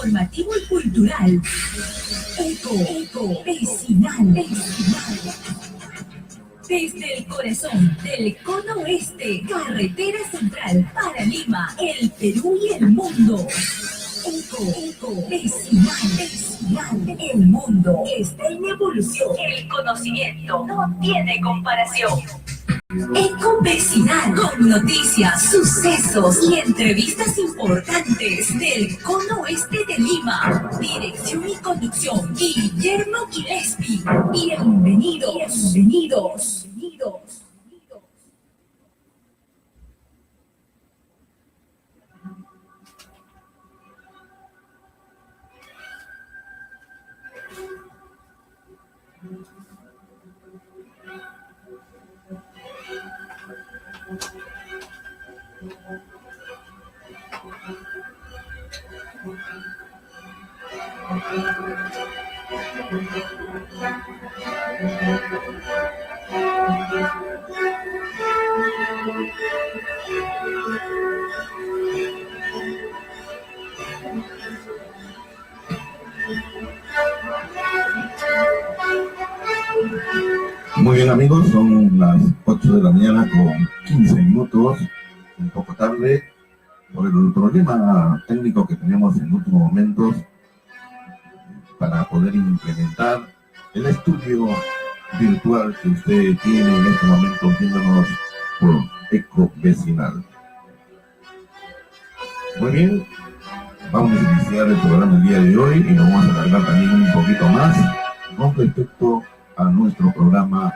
informativo y cultural. Eco Vecinal. Desde el corazón del Cono Oeste, carretera central para Lima, el Perú y el mundo. Eco Vecinal. El mundo está en evolución. El conocimiento no tiene comparación. Eco Vecinal, con noticias, sucesos y entrevistas importantes del Cono Oeste de Lima. Dirección y conducción, Guillermo Gillespie. Bienvenidos. Muy bien, amigos, son las 8 de la mañana con 15 minutos, un poco tarde, por el problema técnico que tenemos en últimos momentos para poder implementar el estudio virtual que usted tiene en este momento viéndonos por Eco Vecinal. Muy bien, vamos a iniciar el programa el día de hoy y nos vamos a alargar también un poquito más con respecto a nuestro programa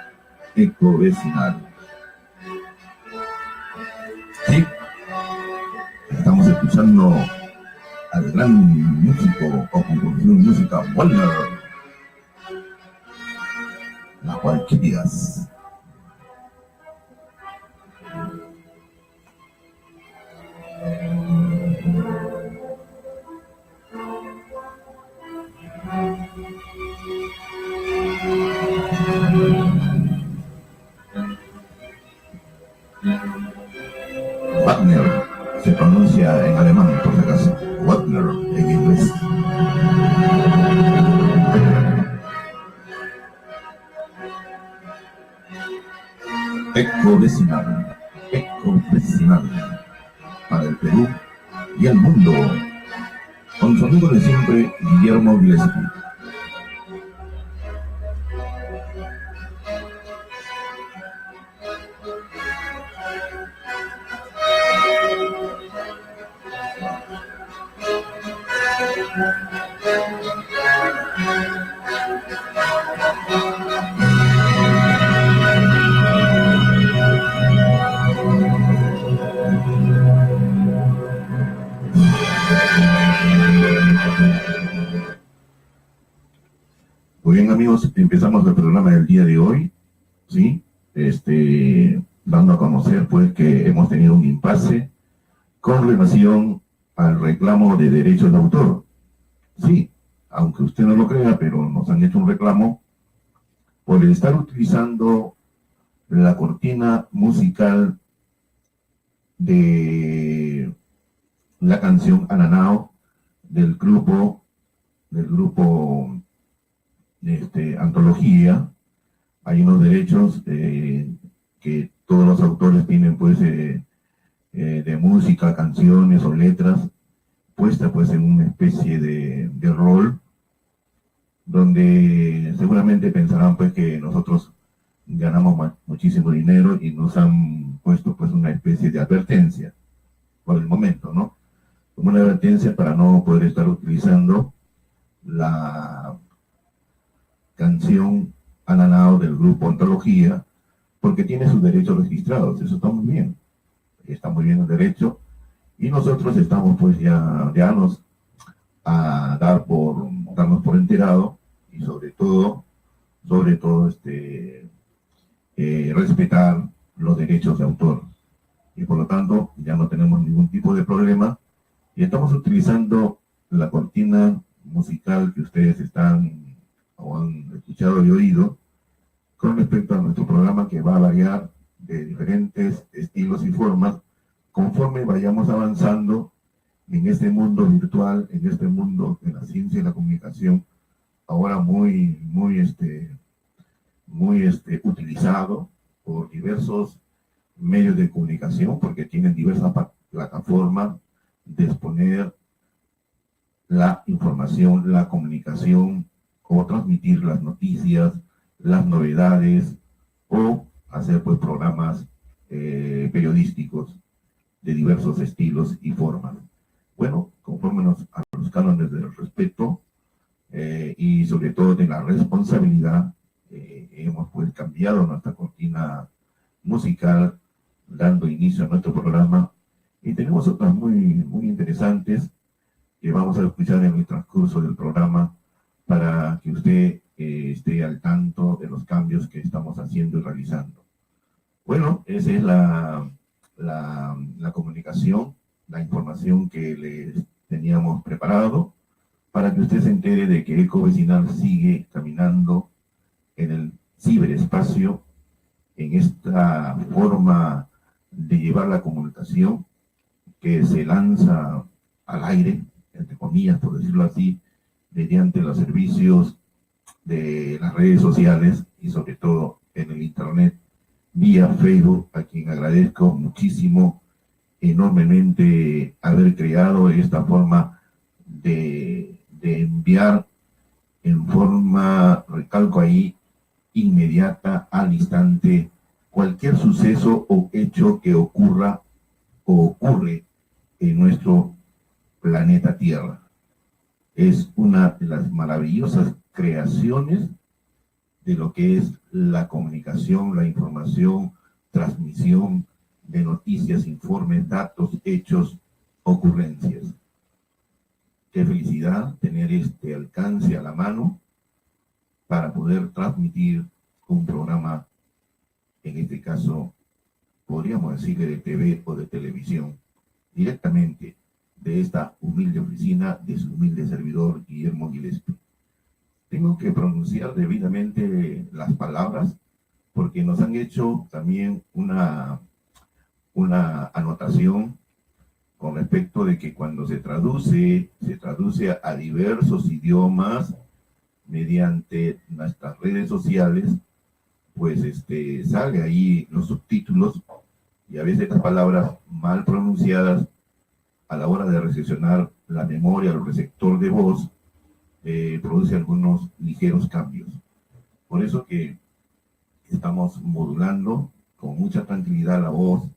Eco Vecinal. Sí, estamos escuchando al gran músico o composición música Wagner, Las Valquirias. Wagner se pronuncia en alemán, por si acaso. Wagner en inglés. Eco Vecinal para el Perú y el mundo, con su amigo de siempre, Guillermo Gillespie. Muy bien, amigos, empezamos el programa del día de hoy, ¿sí? Dando a conocer, pues, que hemos tenido un impasse con relación al reclamo de derechos de autor. Sí, aunque usted no lo crea, pero nos han hecho un reclamo por estar utilizando la cortina musical de la canción Ananao del grupo Antología. Hay unos derechos que todos los autores tienen, pues, de música, canciones o letras, puesta pues en una especie de rol, donde seguramente pensarán pues que nosotros ganamos muchísimo dinero y nos han puesto pues una especie de advertencia por el momento, ¿no? Como una advertencia para no poder estar utilizando la canción Ananao del grupo Antología, porque tiene sus derechos registrados. Eso está muy bien el derecho, y nosotros estamos pues ya nos a darnos por enterado, y sobre todo respetar los derechos de autor, y por lo tanto ya no tenemos ningún tipo de problema, y estamos utilizando la cortina musical que ustedes están o han escuchado y oído con respecto a nuestro programa, que va a variar de diferentes estilos y formas conforme vayamos avanzando en este mundo virtual, en este mundo de la ciencia y la comunicación, ahora muy utilizado por diversos medios de comunicación, porque tienen diversas plataformas de exponer la información, la comunicación, o transmitir las noticias, las novedades, o hacer pues programas periodísticos de diversos estilos y formas. Bueno, conformémonos a los cánones del respeto y sobre todo de la responsabilidad, hemos pues cambiado nuestra cortina musical, dando inicio a nuestro programa, y tenemos otras muy interesantes que vamos a escuchar en el transcurso del programa para que usted esté al tanto de los cambios que estamos haciendo y realizando. Bueno, esa es la comunicación, la información que les teníamos preparado para que usted se entere de que Eco Vecinal sigue caminando en el ciberespacio, en esta forma de llevar la comunicación que se lanza al aire, entre comillas, por decirlo así, mediante los servicios de las redes sociales y sobre todo en el internet, vía Facebook, a quien agradezco muchísimo, enormemente, haber creado esta forma de enviar en forma, recalco ahí, inmediata, al instante, cualquier suceso o hecho que ocurra o ocurre en nuestro planeta Tierra. Es una de las maravillosas creaciones de lo que es la comunicación, la información, transmisión de noticias, informes, datos, hechos, ocurrencias. Qué felicidad tener este alcance a la mano para poder transmitir un programa, en este caso, podríamos decirle de TV o de televisión, directamente de esta humilde oficina de su humilde servidor, Guillermo Gillespie. Tengo que pronunciar debidamente las palabras porque nos han hecho también una anotación con respecto de que cuando se traduce a diversos idiomas mediante nuestras redes sociales, pues sale ahí los subtítulos, y a veces estas palabras mal pronunciadas a la hora de recepcionar la memoria, el receptor de voz, produce algunos ligeros cambios. Por eso que estamos modulando con mucha tranquilidad la voz,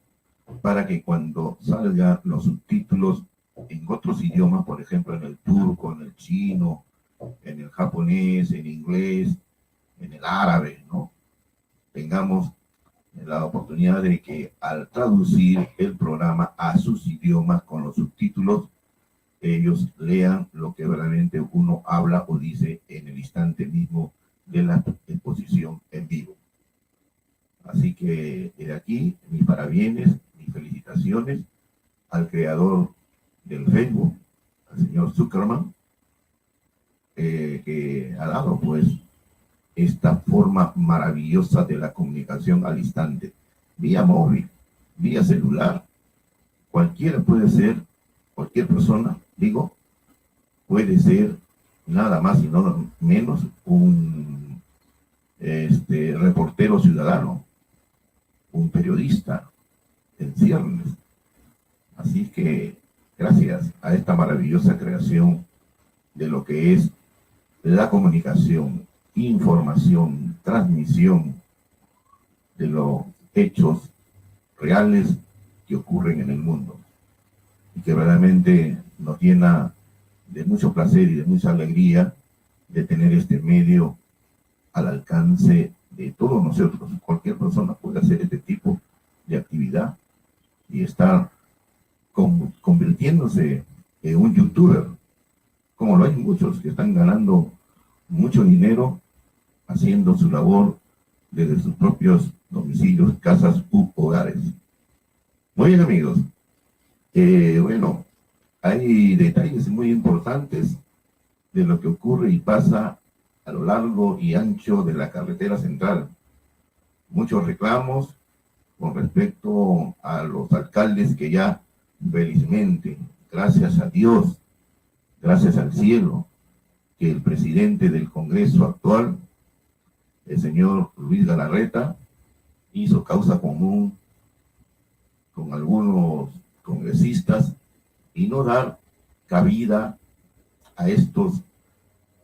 para que cuando salgan los subtítulos en otros idiomas, por ejemplo en el turco, en el chino, en el japonés, en inglés, en el árabe, ¿no?, tengamos la oportunidad de que al traducir el programa a sus idiomas con los subtítulos, ellos lean lo que realmente uno habla o dice en el instante mismo de la exposición en vivo. Así que de aquí mis parabienes, mis felicitaciones al creador del Facebook, al señor Zuckerman, que ha dado pues esta forma maravillosa de la comunicación al instante, vía móvil, vía celular. Cualquiera puede ser, cualquier persona, digo, puede ser nada más y no menos un reportero ciudadano, un periodista en ciernes. Así que gracias a esta maravillosa creación de lo que es la comunicación, información, transmisión de los hechos reales que ocurren en el mundo, y que verdaderamente nos llena de mucho placer y de mucha alegría de tener este medio al alcance de todos nosotros. Cualquier persona puede hacer este tipo de actividad y estar convirtiéndose en un youtuber, como lo hay muchos que están ganando mucho dinero haciendo su labor desde sus propios domicilios, casas u hogares. Muy bien, amigos. Bueno, hay detalles muy importantes de lo que ocurre y pasa a lo largo y ancho de la carretera central. Muchos reclamos con respecto a los alcaldes que ya felizmente gracias a Dios, gracias al cielo, que el presidente del Congreso actual, el señor Luis Galarreta, hizo causa común con algunos congresistas y no dar cabida a estos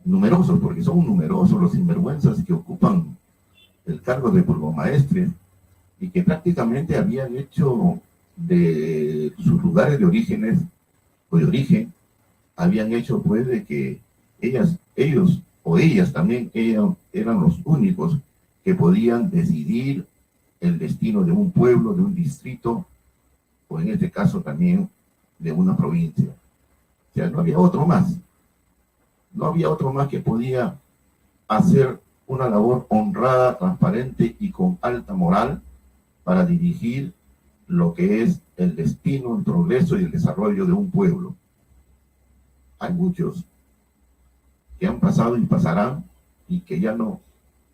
numerosos, porque son numerosos los sinvergüenzas que ocupan el cargo de burgomaestre y que prácticamente habían hecho de sus lugares de orígenes o de origen, habían hecho pues de que ellos o ellas también eran los únicos que podían decidir el destino de un pueblo, de un distrito, o en este caso también de una provincia. O sea, no había otro más. No había otro más que podía hacer una labor honrada, transparente y con alta moral para dirigir lo que es el destino, el progreso y el desarrollo de un pueblo. Hay muchos que han pasado y pasarán y que ya no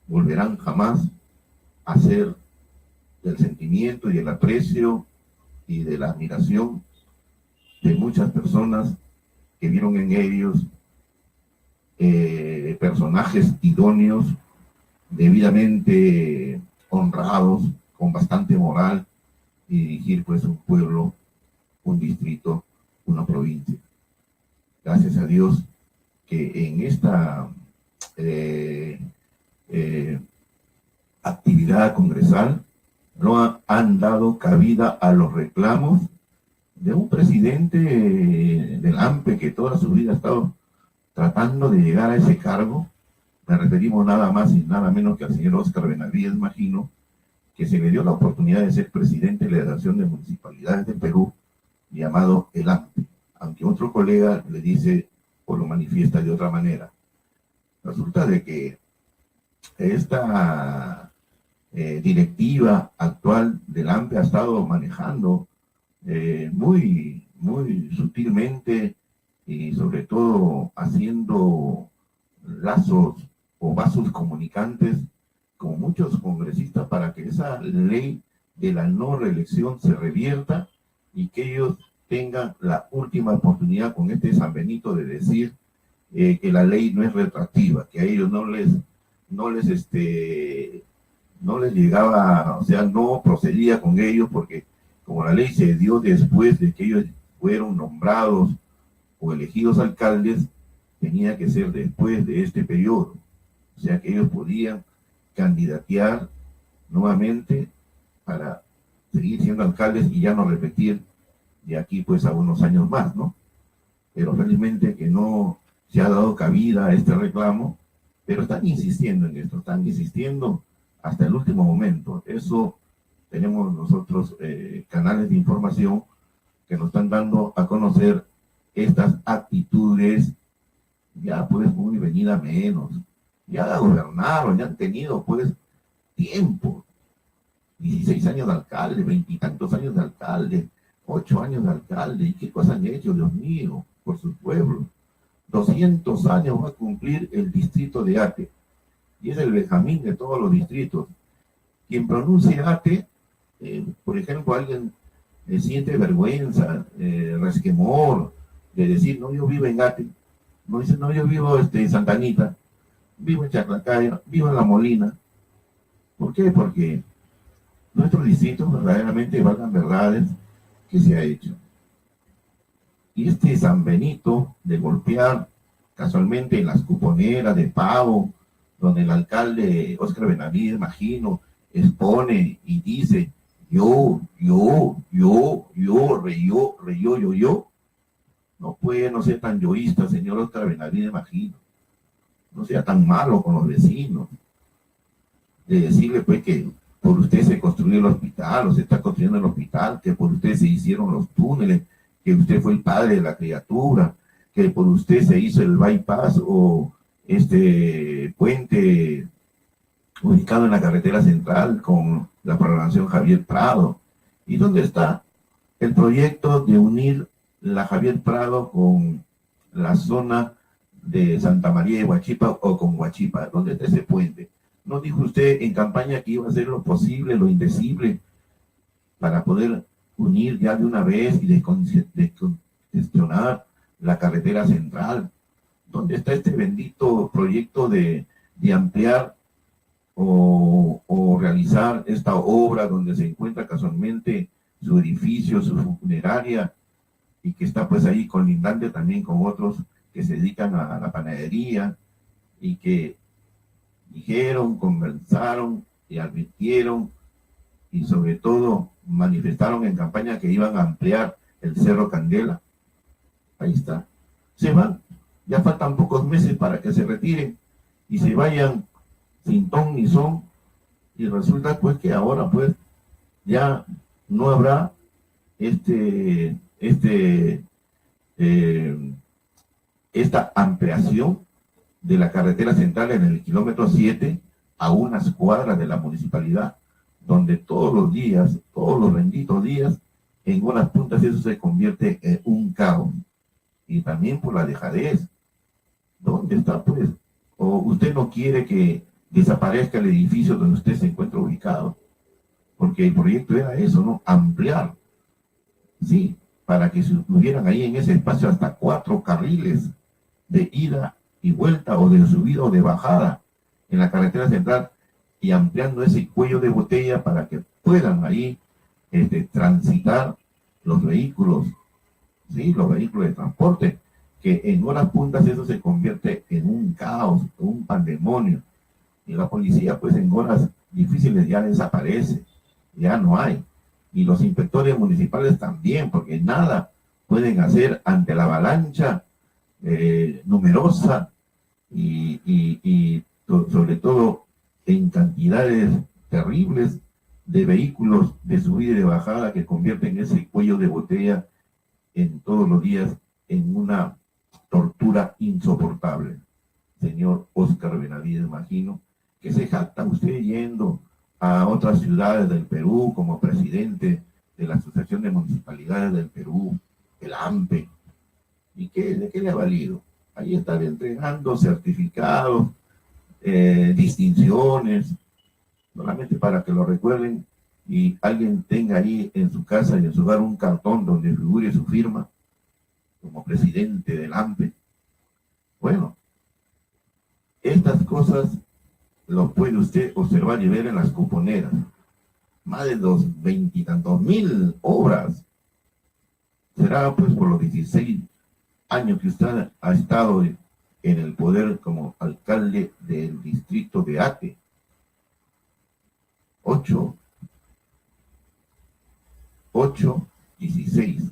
volverán jamás a ser del sentimiento y el aprecio y de la admiración de muchas personas que vieron en ellos personajes idóneos, debidamente honrados, con bastante moral, y dirigir pues un pueblo, un distrito, una provincia. Gracias a Dios que en esta actividad congresal no han dado cabida a los reclamos de un presidente del AMPE que toda su vida ha estado tratando de llegar a ese cargo. Me referimos nada más y nada menos que al señor Óscar Benavides Magino, que se le dio la oportunidad de ser presidente de la Asociación de Municipalidades de Perú, llamado el AMPE, aunque otro colega le dice o lo manifiesta de otra manera. Resulta de que esta directiva actual del AMPE ha estado manejando muy sutilmente y sobre todo haciendo lazos o vasos comunicantes con muchos congresistas para que esa ley de la no reelección se revierta y que ellos tengan la última oportunidad con este San Benito de decir que la ley no es retroactiva, que a ellos no les llegaba, o sea, no procedía con ellos, porque como la ley se dio después de que ellos fueron nombrados o elegidos alcaldes, tenía que ser después de este periodo. O sea que ellos podían candidatear nuevamente para seguir siendo alcaldes y ya no repetir de aquí pues a unos años más, ¿no? Pero felizmente que no se ha dado cabida a este reclamo, pero están insistiendo en esto, están insistiendo hasta el último momento. Eso tenemos nosotros canales de información que nos están dando a conocer estas actitudes ya pues muy venida menos. Ya gobernaron, ya han tenido pues tiempo. 16 años de alcalde, 20 y tantos años de alcalde, 8 años de alcalde. ¿Y qué cosas han hecho, Dios mío, por sus pueblos? 200 años va a cumplir el distrito de Ate. Y es el Benjamín de todos los distritos. Quien pronuncie Ate, por ejemplo, alguien siente vergüenza, resquemor, de decir, no, yo vivo en Ate. No dice, no, yo vivo en Santa Anita, vivo en Chaclacayo, vivo en La Molina. ¿Por qué? Porque nuestros distritos verdaderamente valgan verdades que se ha hecho. Y este San Benito de golpear casualmente en las cuponeras de Pavo, donde el alcalde Óscar Benavides Magino expone y dice yo, no puede no ser tan yoísta, señor Óscar Benavides Magino. No sea tan malo con los vecinos. De decirle pues que por usted se construyó el hospital, o se está construyendo el hospital, que por usted se hicieron los túneles, que usted fue el padre de la criatura, que por usted se hizo el bypass o este puente ubicado en la carretera central con la programación Javier Prado. ¿Y dónde está el proyecto de unir la Javier Prado con la zona de Santa María de Huachipa o con Huachipa? ¿Dónde está ese puente? ¿No dijo usted en campaña que iba a hacer lo posible, lo indecible, para poder unir ya de una vez y gestionar la carretera central. ¿Dónde está este bendito proyecto de ampliar o realizar esta obra donde se encuentra casualmente su edificio, su funeraria, y que está pues ahí colindante también con otros que se dedican a la panadería, y que dijeron, conversaron y advirtieron y sobre todo manifestaron en campaña que iban a ampliar el Cerro Candela? Ahí está. Se van. Ya faltan pocos meses para que se retiren y se vayan sin ton ni son. Y resulta pues que ahora pues ya no habrá esta ampliación de la carretera central en el kilómetro 7 a unas cuadras de la municipalidad, donde todos los días, todos los benditos días, en unas puntas eso se convierte en un caos. Y también por la dejadez. ¿Dónde está pues? ¿O usted no quiere que desaparezca el edificio donde usted se encuentra ubicado? Porque el proyecto era eso, ¿no? Ampliar. Sí, para que se tuvieran ahí en ese espacio hasta 4 carriles de ida y vuelta, o de subida o de bajada en la carretera central, y ampliando ese cuello de botella para que puedan ahí transitar los vehículos, ¿sí? Los vehículos de transporte, que en horas puntas eso se convierte en un caos, un pandemonio, y la policía pues en horas difíciles ya desaparece, ya no hay, y los inspectores municipales también, porque nada pueden hacer ante la avalancha numerosa y sobre todo en cantidades terribles de vehículos de subida y de bajada, que convierten ese cuello de botella en todos los días en una tortura insoportable. Señor Óscar Benavides, imagino que se jacta usted yendo a otras ciudades del Perú como presidente de la Asociación de Municipalidades del Perú, el AMPE. ¿Y de qué le ha valido? Ahí están entregando certificados, distinciones, solamente para que lo recuerden y alguien tenga ahí en su casa y en su hogar un cartón donde figure su firma como presidente del AMPE. Bueno, estas cosas lo puede usted observar y ver en las cuponeras. Más de los 20 y tantos mil obras. Será pues por los 16 años que usted ha estado en el poder como alcalde del distrito de Ate. 16.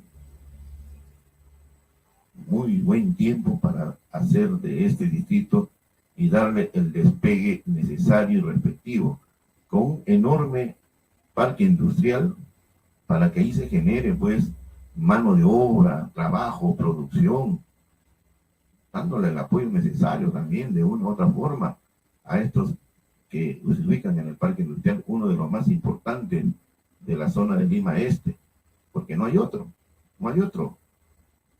Muy buen tiempo para hacer de este distrito y darle el despegue necesario y respectivo, con un enorme parque industrial para que ahí se genere pues mano de obra, trabajo, producción, dándole el apoyo necesario también de una u otra forma a estos que se ubican en el parque industrial, uno de los más importantes de la zona de Lima Este, porque no hay otro.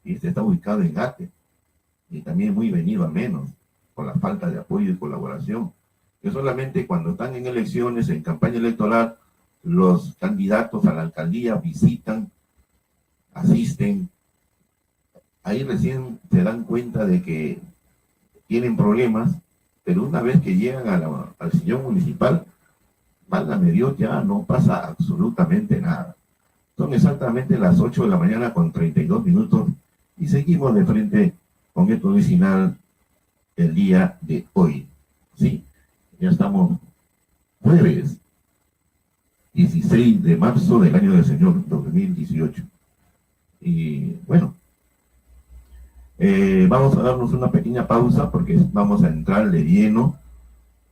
Y este está ubicado en Ate, y también muy venido a menos, por la falta de apoyo y colaboración, que solamente cuando están en elecciones, en campaña electoral, los candidatos a la alcaldía visitan, asisten, ahí recién se dan cuenta de que tienen problemas, pero una vez que llegan al sillón municipal, válgame Dios, ya no pasa absolutamente nada. Son exactamente las 8 de la mañana con 32 minutos y seguimos de frente con esto vecinal el día de hoy. Sí, ya estamos jueves 16 de marzo del año del Señor 2018. Y bueno, vamos a darnos una pequeña pausa porque vamos a entrar de lleno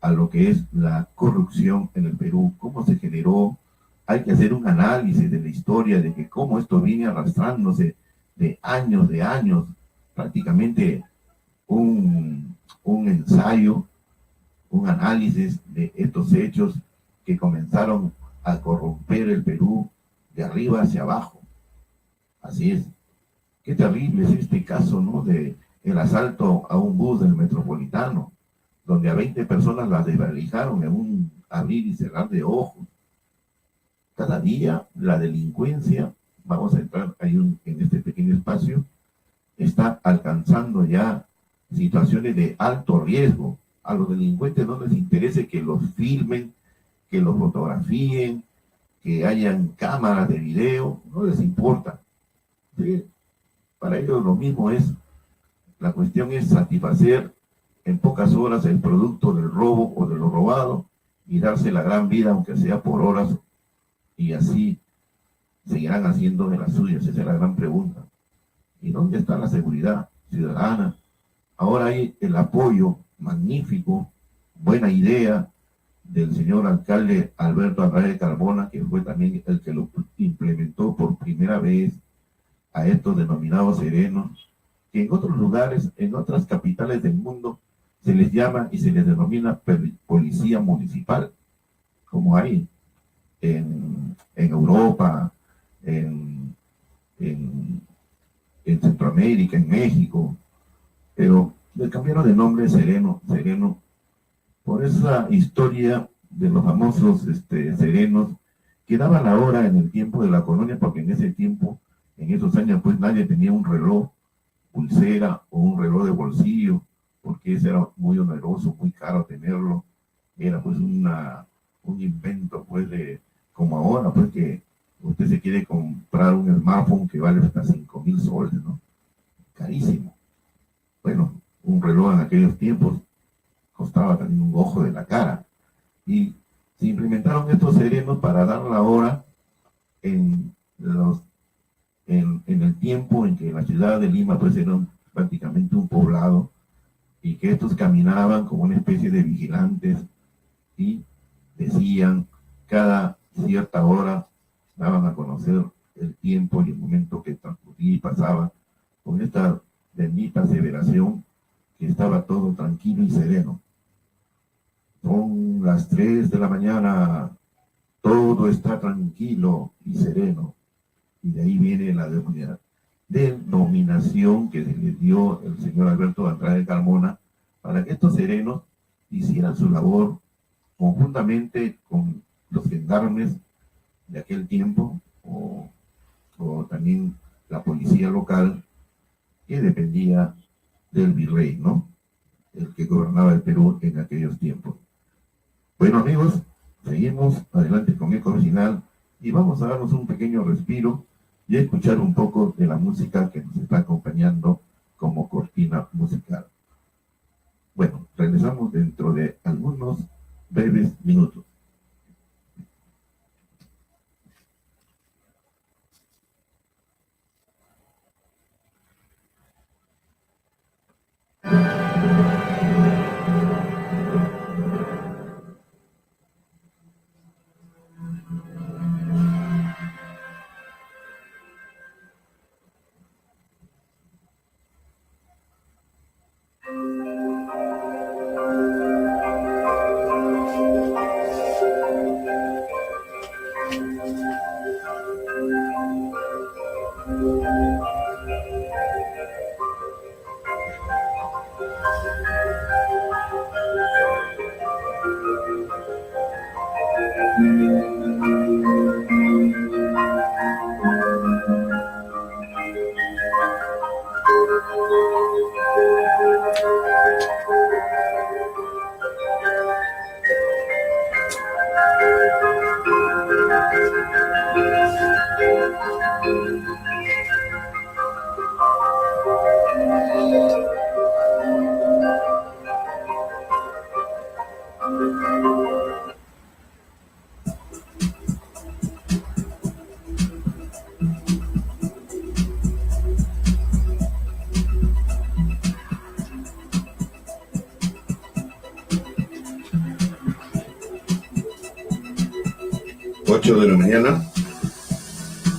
a lo que es la corrupción en el Perú, cómo se generó. Hay que hacer un análisis de la historia, de que cómo esto viene arrastrándose de años, prácticamente un ensayo, un análisis de estos hechos que comenzaron a corromper el Perú de arriba hacia abajo. Así es. Qué terrible es este caso, ¿no? De el asalto a un bus del Metropolitano, donde a 20 personas las desvalijaron en un abrir y cerrar de ojos. Cada día la delincuencia, vamos a entrar ahí en este pequeño espacio, está alcanzando ya situaciones de alto riesgo. A los delincuentes no les interesa que los filmen, que los fotografíen, que hayan cámaras de video, no les importa. ¿Sí? Para ellos lo mismo es, la cuestión es satisfacer en pocas horas el producto del robo o de lo robado y darse la gran vida, aunque sea por horas, y así seguirán haciendo de las suyas. Esa es la gran pregunta. ¿Y dónde está la seguridad ciudadana? Ahora hay el apoyo magnífico, buena idea del señor alcalde Alberto Andrade Carmona, que fue también el que lo implementó por primera vez a estos denominados serenos, que en otros lugares, en otras capitales del mundo, se les llama y se les denomina policía municipal, como hay en Europa, en Centroamérica, en México, pero le cambiaron de nombre Sereno, por esa historia de los famosos serenos que daban la hora en el tiempo de la colonia, porque en ese tiempo, en esos años, pues nadie tenía un reloj pulsera o un reloj de bolsillo, porque ese era muy oneroso, muy caro tenerlo. Era pues un invento, pues, de como ahora, pues, que usted se quiere comprar un smartphone que vale hasta 5,000 soles, ¿no? Carísimo. Bueno, un reloj en aquellos tiempos costaba también un ojo de la cara. Y se implementaron estos serenos para dar la hora en el tiempo en que la ciudad de Lima pues era prácticamente un poblado, y que estos caminaban como una especie de vigilantes y decían cada cierta hora, daban a conocer el tiempo y el momento que transcurría y pasaba, con esta bendita aseveración que estaba todo tranquilo y sereno. Son las 3 de la mañana, todo está tranquilo y sereno. Y de ahí viene la denominación que se le dio el señor Alberto Andrade Carmona para que estos serenos hicieran su labor conjuntamente con los gendarmes de aquel tiempo o también la policía local que dependía del virrey, ¿no? El que gobernaba el Perú en aquellos tiempos. Bueno, amigos, seguimos adelante con Eco Vecinal y vamos a darnos un pequeño respiro y a escuchar un poco de la música que nos está acompañando como cortina musical. Bueno, regresamos dentro de algunos breves minutos.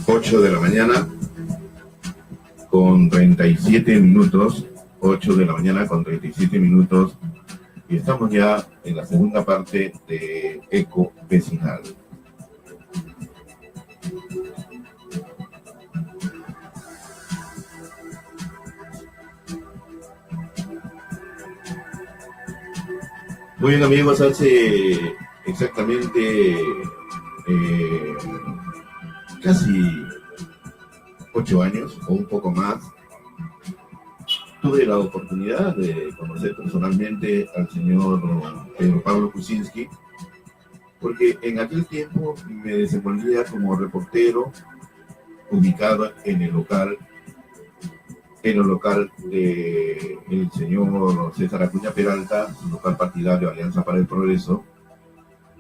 Ocho de la mañana con 37 minutos, 8 de la mañana con 37 minutos, y estamos ya en la segunda parte de Eco Vecinal. Muy bien, amigos, hace exactamente casi 8 años o un poco más, tuve la oportunidad de conocer personalmente al señor Pedro Pablo Kuczynski, porque en aquel tiempo me desenvolvía como reportero ubicado en el local del señor César Acuña Peralta, un local partidario Alianza para el Progreso,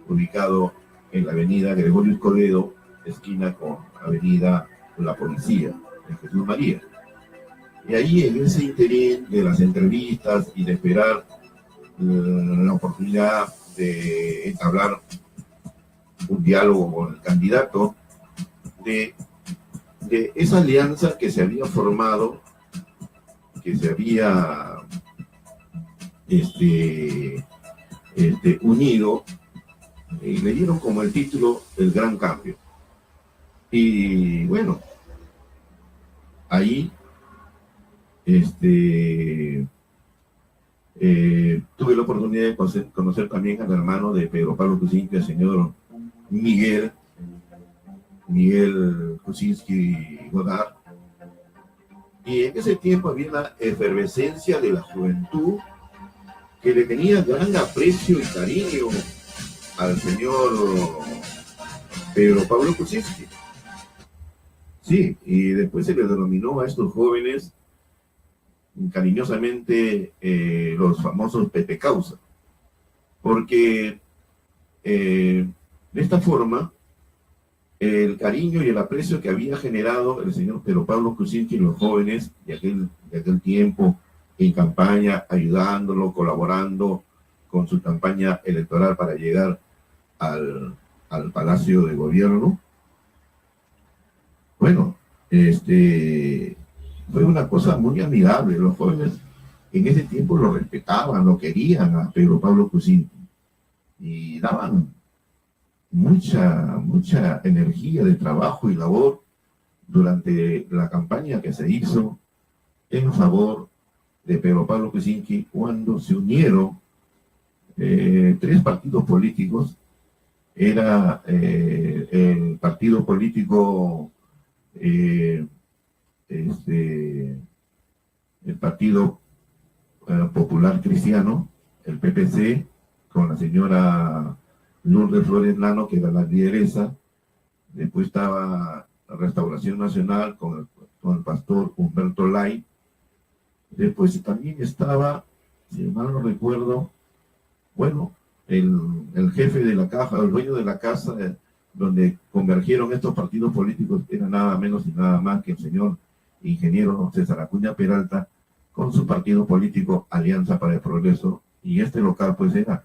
ubicado en la avenida Gregorio Escobedo, esquina con avenida La Policía, en Jesús María. Y ahí, en ese interín de las entrevistas y de esperar la oportunidad de entablar un diálogo con el candidato, de esa alianza que se había formado, que se había unido, le dieron como el título El Gran Cambio. Y bueno, ahí tuve la oportunidad de conocer también al hermano de Pedro Pablo Kuczynski, el señor Miguel Kuczynski Godard. Y en ese tiempo había una efervescencia de la juventud que le tenía gran aprecio y cariño al señor Pedro Pablo Kuczynski. Sí, y después se le denominó a estos jóvenes cariñosamente los famosos Pepe Causa, porque de esta forma el cariño y el aprecio que había generado el señor Pedro Pablo Kuczynski en los jóvenes de aquel tiempo en campaña, ayudándolo, colaborando con su campaña electoral para llegar al Palacio de Gobierno. Bueno, fue una cosa muy admirable. Los jóvenes en ese tiempo lo respetaban, lo querían a Pedro Pablo Kuczynski y daban mucha energía de trabajo y labor durante la campaña que se hizo en favor de Pedro Pablo Kuczynski cuando se unieron 3 partidos políticos. Era el partido político el Partido Popular Cristiano, el PPC, con la señora Lourdes Flores Lano, que era la lideresa. Después estaba la Restauración Nacional con el pastor Humberto Lay. Después también estaba, si mal no recuerdo, bueno, el jefe de la caja, el dueño de la casa donde convergieron estos partidos políticos, era nada menos y nada más que el señor ingeniero César Acuña Peralta, con su partido político Alianza para el Progreso. Y este local pues era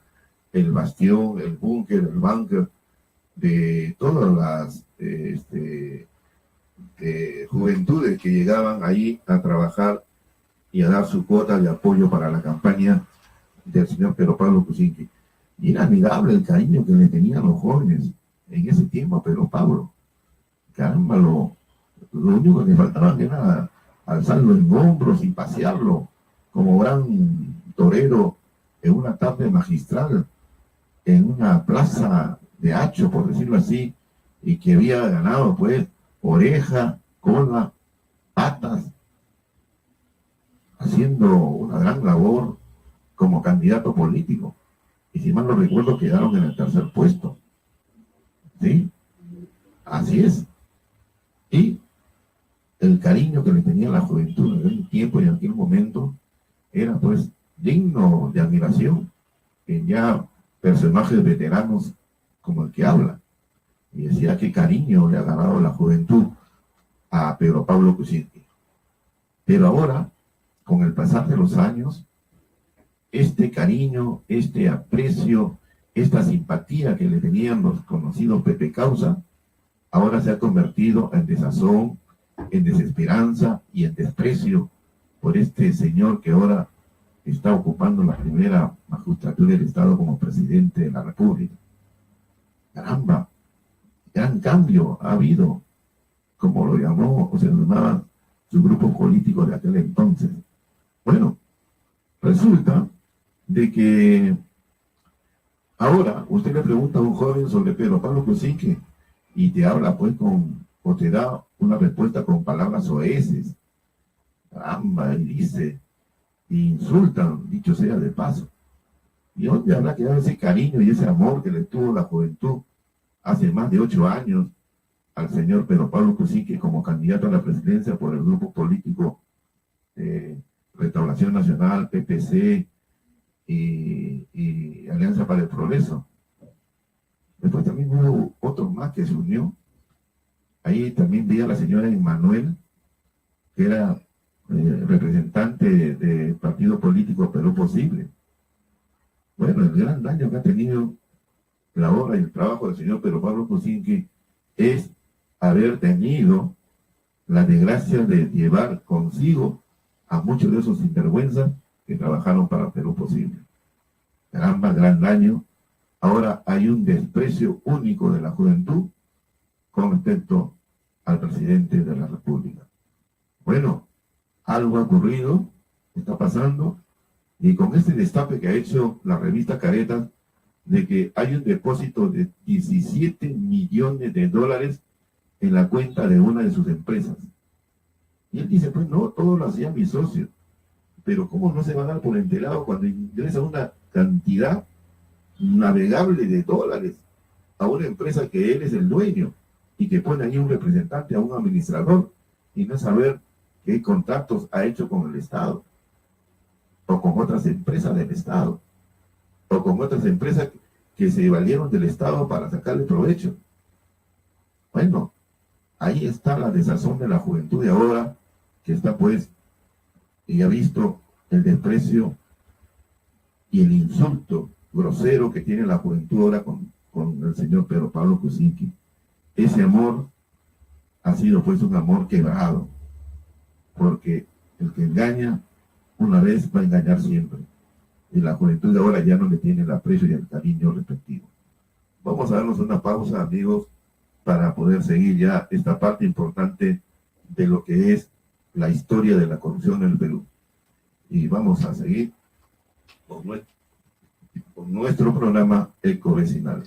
el bastión, el búnker, el búnker de todas las juventudes que llegaban ahí a trabajar y a dar su cuota de apoyo para la campaña del señor Pedro Pablo Kuczynski. Y era admirable el cariño que le tenían los jóvenes en ese tiempo a Pedro Pablo. Caramba, lo único que le faltaba era alzarlo en hombros y pasearlo como gran torero en una tarde magistral, en una plaza de hacho, por decirlo así, y que había ganado pues oreja, cola, patas, haciendo una gran labor como candidato político. Y si mal no recuerdo, quedaron en el 3er puesto. ¿Sí? Así es. Y el cariño que le tenía la juventud en aquel tiempo y en aquel momento era pues digno de admiración en ya personajes veteranos como el que habla. Y decía qué cariño le ha ganado la juventud a Pedro Pablo Kuczynski. Pero ahora, con el pasar de los años, este cariño, este aprecio, esta simpatía que le tenían los conocidos Pepe Causa, ahora se ha convertido en desazón, en desesperanza y en desprecio por este señor que ahora está ocupando la primera magistratura del Estado como presidente de la República. Caramba, gran cambio ha habido, como lo llamó o se llamaba su grupo político de aquel entonces. Bueno, resulta de que ahora usted le pregunta a un joven sobre Pedro Pablo Kuczynski y te habla pues o te da una respuesta con palabras soeces. Caramba, y dice, e insultan, dicho sea de paso. ¿Y dónde habrá quedado ese cariño y ese amor que le tuvo la juventud hace más de 8 años al señor Pedro Pablo Kuczynski como candidato a la presidencia por el grupo político Restauración Nacional, PPC y Alianza para el Progreso? Después también hubo otro más que se unió. Ahí también vi a la señora Emmanuel, que era representante del partido político Perú Posible. Bueno, el gran daño que ha tenido la obra y el trabajo del señor Pedro Pablo Kuczynski es haber tenido la desgracia de llevar consigo a muchos de esos sinvergüenzas que trabajaron para Perú Posible. Caramba, gran daño. Ahora hay un desprecio único de la juventud con respecto al presidente de la República. Bueno, algo ha ocurrido, está pasando, y con este destape que ha hecho la revista Caretas, de que hay un depósito de 17 millones de dólares en la cuenta de una de sus empresas. Y él dice, pues no, todo lo hacía mi socio. Pero ¿cómo no se va a dar por enterado cuando ingresa una cantidad navegable de dólares a una empresa que él es el dueño y que pone ahí un representante, a un administrador, y no saber qué contactos ha hecho con el Estado o con otras empresas del Estado o con otras empresas que se valieron del Estado para sacarle provecho? Bueno, ahí está la desazón de la juventud de ahora, que está pues, y ha visto el desprecio y el insulto grosero que tiene la juventud ahora con el señor Pedro Pablo Kuczynski. Ese amor ha sido pues un amor quebrado, porque el que engaña una vez va a engañar siempre, y la juventud de ahora ya no le tiene el aprecio y el cariño respectivo. Vamos a darnos una pausa, amigos, para poder seguir ya esta parte importante de lo que es la historia de la corrupción en el Perú. Y vamos a seguir con nuestro programa Ecovecinal.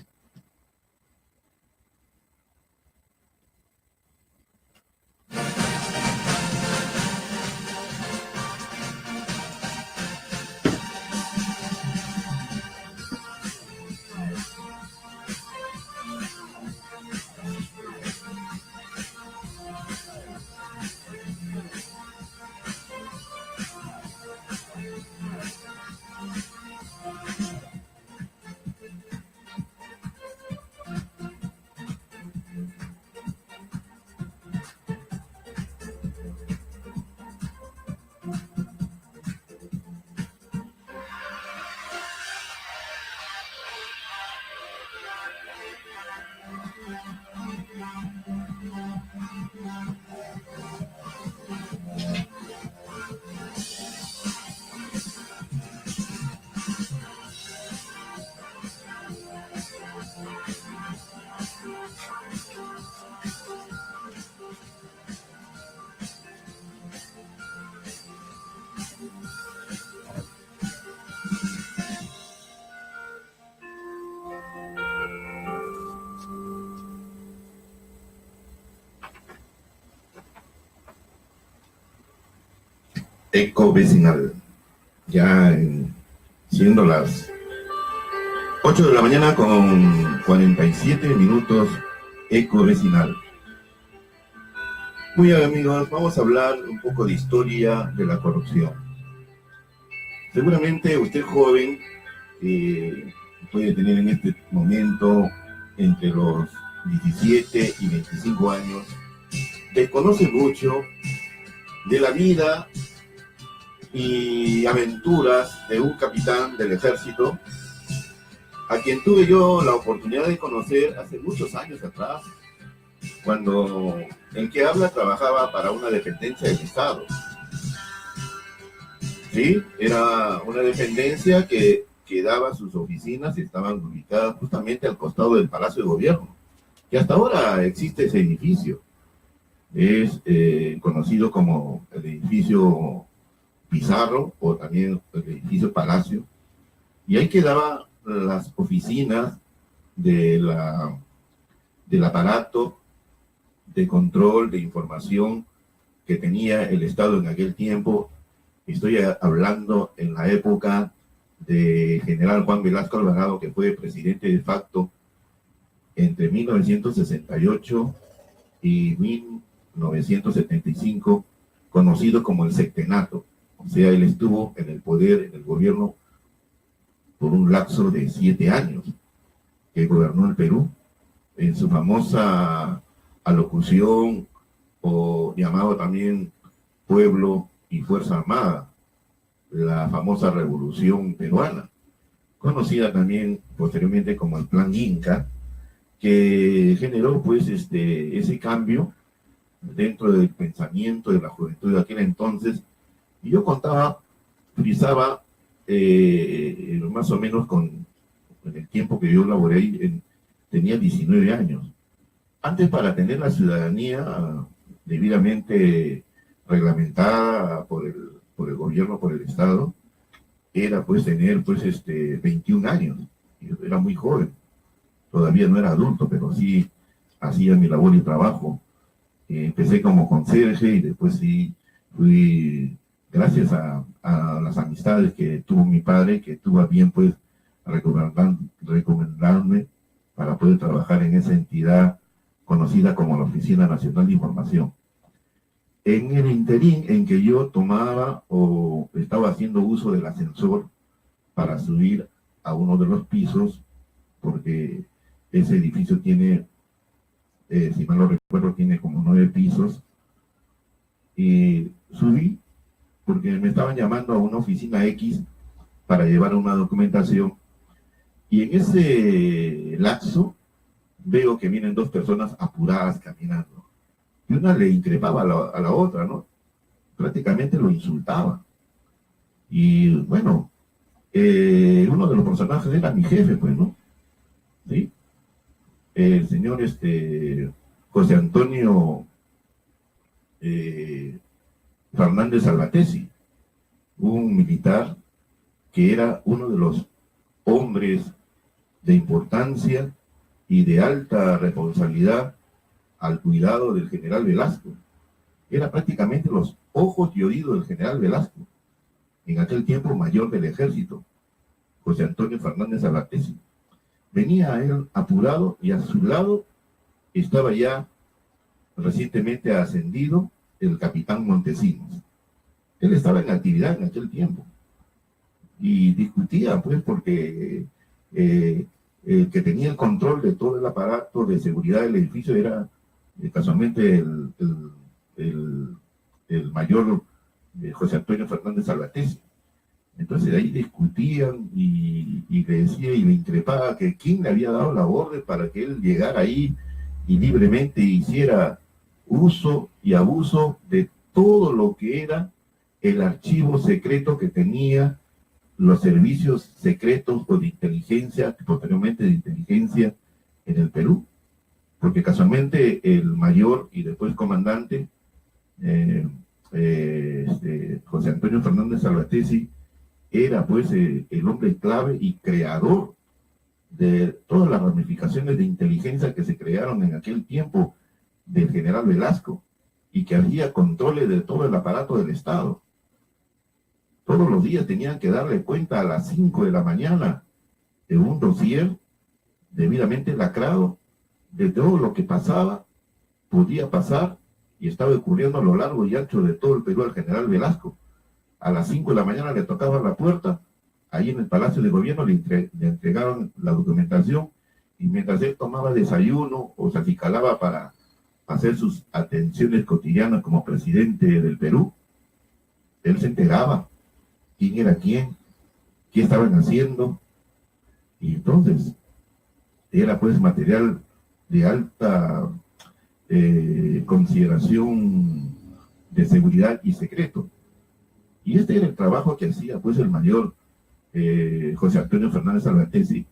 Ecovecinal, siendo las 8 de la mañana con 47 minutos, Ecovecinal. Muy bien, amigos, vamos a hablar un poco de historia de la corrupción. Seguramente usted joven, puede tener en este momento entre los 17 y 25 años, desconoce mucho de la vida y aventuras de un capitán del ejército, a quien tuve yo la oportunidad de conocer hace muchos años atrás, cuando el que habla trabajaba para una dependencia del Estado. Sí, era una dependencia que daba sus oficinas y estaban ubicadas justamente al costado del Palacio de Gobierno, que hasta ahora existe ese edificio. Es conocido como el edificio Pizarro, o también el edificio Palacio, y ahí quedaban las oficinas del aparato de control de información que tenía el Estado en aquel tiempo, Estoy hablando en la época de general Juan Velasco Alvarado, que fue presidente de facto entre 1968 y 1975, conocido como el Septenato. O sea, él estuvo en el poder, en el gobierno, por un lapso de 7 años, que gobernó el Perú, en su famosa alocución, o llamado también Pueblo y Fuerza Armada, la famosa Revolución Peruana, conocida también posteriormente como el Plan Inca, que generó pues ese cambio dentro del pensamiento de la juventud de aquel entonces. Y yo frisaba más o menos en el tiempo que yo laboré ahí, tenía 19 años. Antes, para tener la ciudadanía debidamente reglamentada por el gobierno, por el Estado, era pues tener 21 años. Yo era muy joven, todavía no era adulto, pero sí hacía mi labor y trabajo. Empecé como conserje y después sí fui, gracias a las amistades que tuvo mi padre, que tuvo a bien pues recomendarme para poder trabajar en esa entidad conocida como la Oficina Nacional de Información. En el interín en que yo tomaba o estaba haciendo uso del ascensor para subir a uno de los pisos, porque ese edificio tiene, si mal no recuerdo, tiene como 9 pisos, y subí porque me estaban llamando a una oficina X para llevar una documentación, y en ese lapso veo que vienen 2 personas apuradas caminando. Y una le increpaba a la otra, ¿no? Prácticamente lo insultaba. Y bueno, uno de los personajes era mi jefe, pues, ¿no? ¿Sí? El señor José Antonio Fernández Albatesi, un militar que era uno de los hombres de importancia y de alta responsabilidad al cuidado del general Velasco. Era prácticamente los ojos y oídos del general Velasco, en aquel tiempo mayor del ejército, José Antonio Fernández Albatesi. Venía él apurado y a su lado estaba ya recientemente ascendido el capitán Montesinos. Él estaba en actividad en aquel tiempo y discutía pues porque el que tenía el control de todo el aparato de seguridad del edificio era casualmente el mayor José Antonio Fernández Albatesi. Entonces de ahí discutían y le decía y le increpaba que quién le había dado la orden para que él llegara ahí y libremente hiciera uso y abuso de todo lo que era el archivo secreto que tenía los servicios secretos o de inteligencia, posteriormente de inteligencia en el Perú. Porque casualmente el mayor y después comandante, José Antonio Fernández Albatesi, era pues el hombre clave y creador de todas las ramificaciones de inteligencia que se crearon en aquel tiempo del general Velasco y que había controles de todo el aparato del Estado. Todos los días tenían que darle cuenta a las 5 de la mañana de un dossier debidamente lacrado de todo lo que pasaba, podía pasar y estaba ocurriendo a lo largo y ancho de todo el Perú al general Velasco. A las 5 de la mañana le tocaban la puerta, ahí en el Palacio de Gobierno le entregaron la documentación, y mientras él tomaba desayuno o se acicalaba para hacer sus atenciones cotidianas como presidente del Perú, él se enteraba quién era quién, qué estaban haciendo, y entonces era pues material de alta consideración de seguridad y secreto. Y este era el trabajo que hacía pues el mayor José Antonio Fernández Albatesi,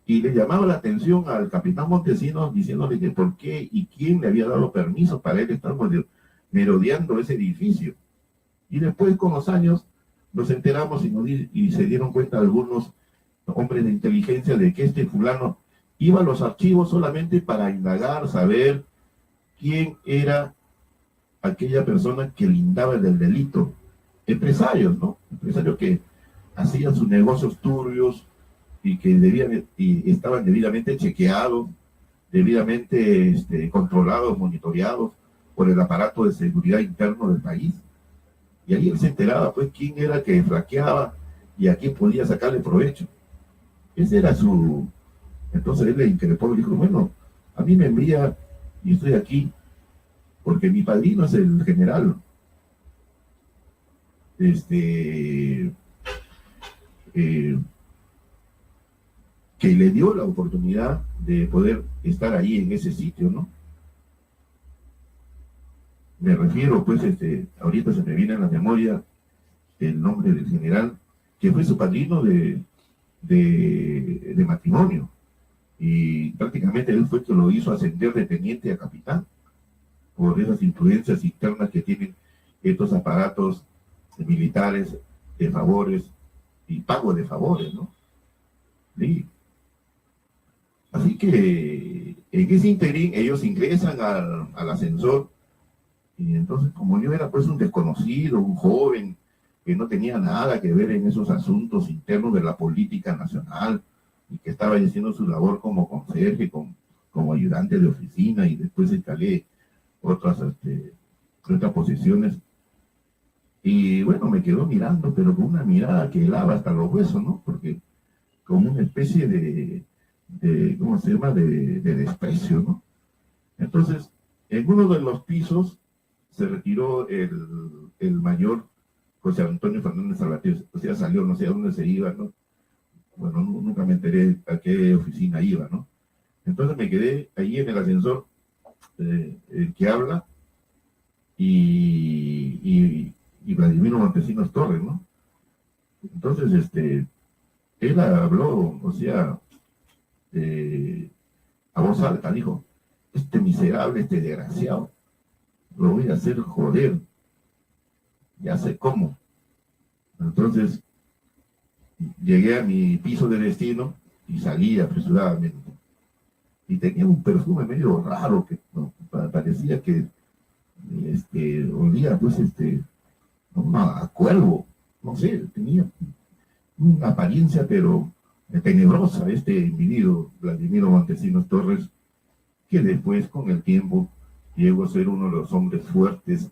y le llamaba la atención al capitán Montesinos diciéndole que por qué y quién le había dado permiso para él estar merodeando ese edificio. Y después con los años nos enteramos y se dieron cuenta algunos hombres de inteligencia de que este fulano iba a los archivos solamente para indagar, saber quién era aquella persona que lindaba del delito empresarios, ¿no? Empresarios que hacían sus negocios turbios y que estaban debidamente chequeados, debidamente controlados, monitoreados por el aparato de seguridad interno del país. Y ahí él se enteraba, pues, quién era que flaqueaba y a quién podía sacarle provecho. Ese era su... Entonces él le increpó y dijo, bueno, a mí me envía y estoy aquí porque mi padrino es el general que le dio la oportunidad de poder estar ahí en ese sitio, ¿no? Me refiero, pues, ahorita se me viene a la memoria el nombre del general, que fue su padrino de matrimonio. Y prácticamente él fue quien lo hizo ascender de teniente a capitán, por esas influencias internas que tienen estos aparatos militares de favores y pago de favores, ¿no? Sí. Así que en ese interín ellos ingresan al ascensor y entonces como yo era pues un desconocido, un joven que no tenía nada que ver en esos asuntos internos de la política nacional y que estaba haciendo su labor como conserje, como ayudante de oficina y después escalé otras posiciones. Y bueno, me quedó mirando, pero con una mirada que helaba hasta los huesos, ¿no? Porque como una especie ¿cómo se llama?, de desprecio, ¿no? Entonces, en uno de los pisos se retiró el mayor José Antonio Fernández Salvatierra, o sea, salió, no sé a dónde se iba, ¿no? Bueno, nunca me enteré a qué oficina iba, ¿no? Entonces me quedé ahí en el ascensor, el que habla, y Vladimiro Montesinos Torres, ¿no? Entonces, él habló, o sea, a voz alta, dijo, este miserable, este desgraciado, lo voy a hacer joder, ya sé cómo. Entonces, llegué a mi piso de destino y salí apresuradamente. Y tenía un perfume medio raro que no, parecía que olía, pues, a cuervo, no sé, tenía una apariencia, pero tenebrosa, este individuo, Vladimiro Montesinos Torres, que después, con el tiempo, llegó a ser uno de los hombres fuertes,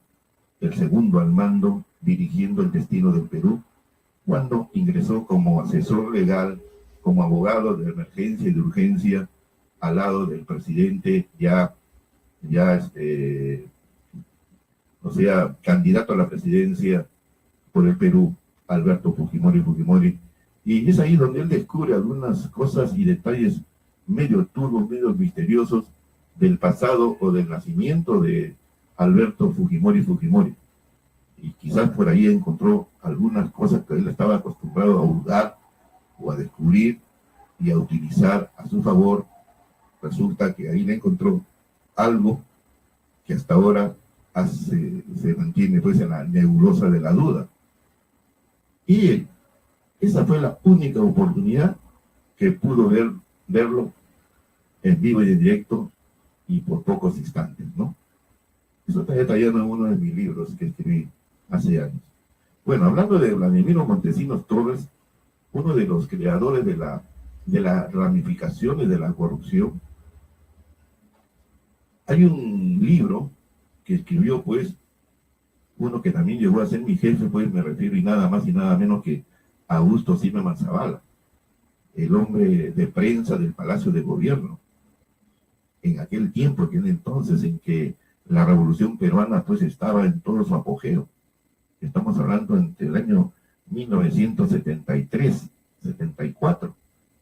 el segundo al mando, dirigiendo el destino del Perú, cuando ingresó como asesor legal, como abogado de emergencia y de urgencia, al lado del presidente o sea, candidato a la presidencia por el Perú, Alberto Fujimori. Y es ahí donde él descubre algunas cosas y detalles medio turbios, medio misteriosos del pasado o del nacimiento de Alberto Fujimori. Y quizás por ahí encontró algunas cosas que él estaba acostumbrado a hurgar o a descubrir y a utilizar a su favor. Resulta que ahí le encontró algo que hasta ahora se mantiene pues en la nebulosa de la duda. Y esa fue la única oportunidad que pudo verlo en vivo y en directo y por pocos instantes, ¿no? Eso está detallado en uno de mis libros que escribí hace años. Bueno, hablando de Vladimiro Montesinos Torres, uno de los creadores de las ramificaciones de la corrupción, hay un libro que escribió, pues, uno que también llegó a ser mi jefe, pues me refiero y nada más y nada menos que Augusto Zimmermann Zavala, el hombre de prensa del Palacio de Gobierno, en aquel tiempo, aquel entonces en que la revolución peruana pues estaba en todo su apogeo. Estamos hablando entre el año 1973, 74,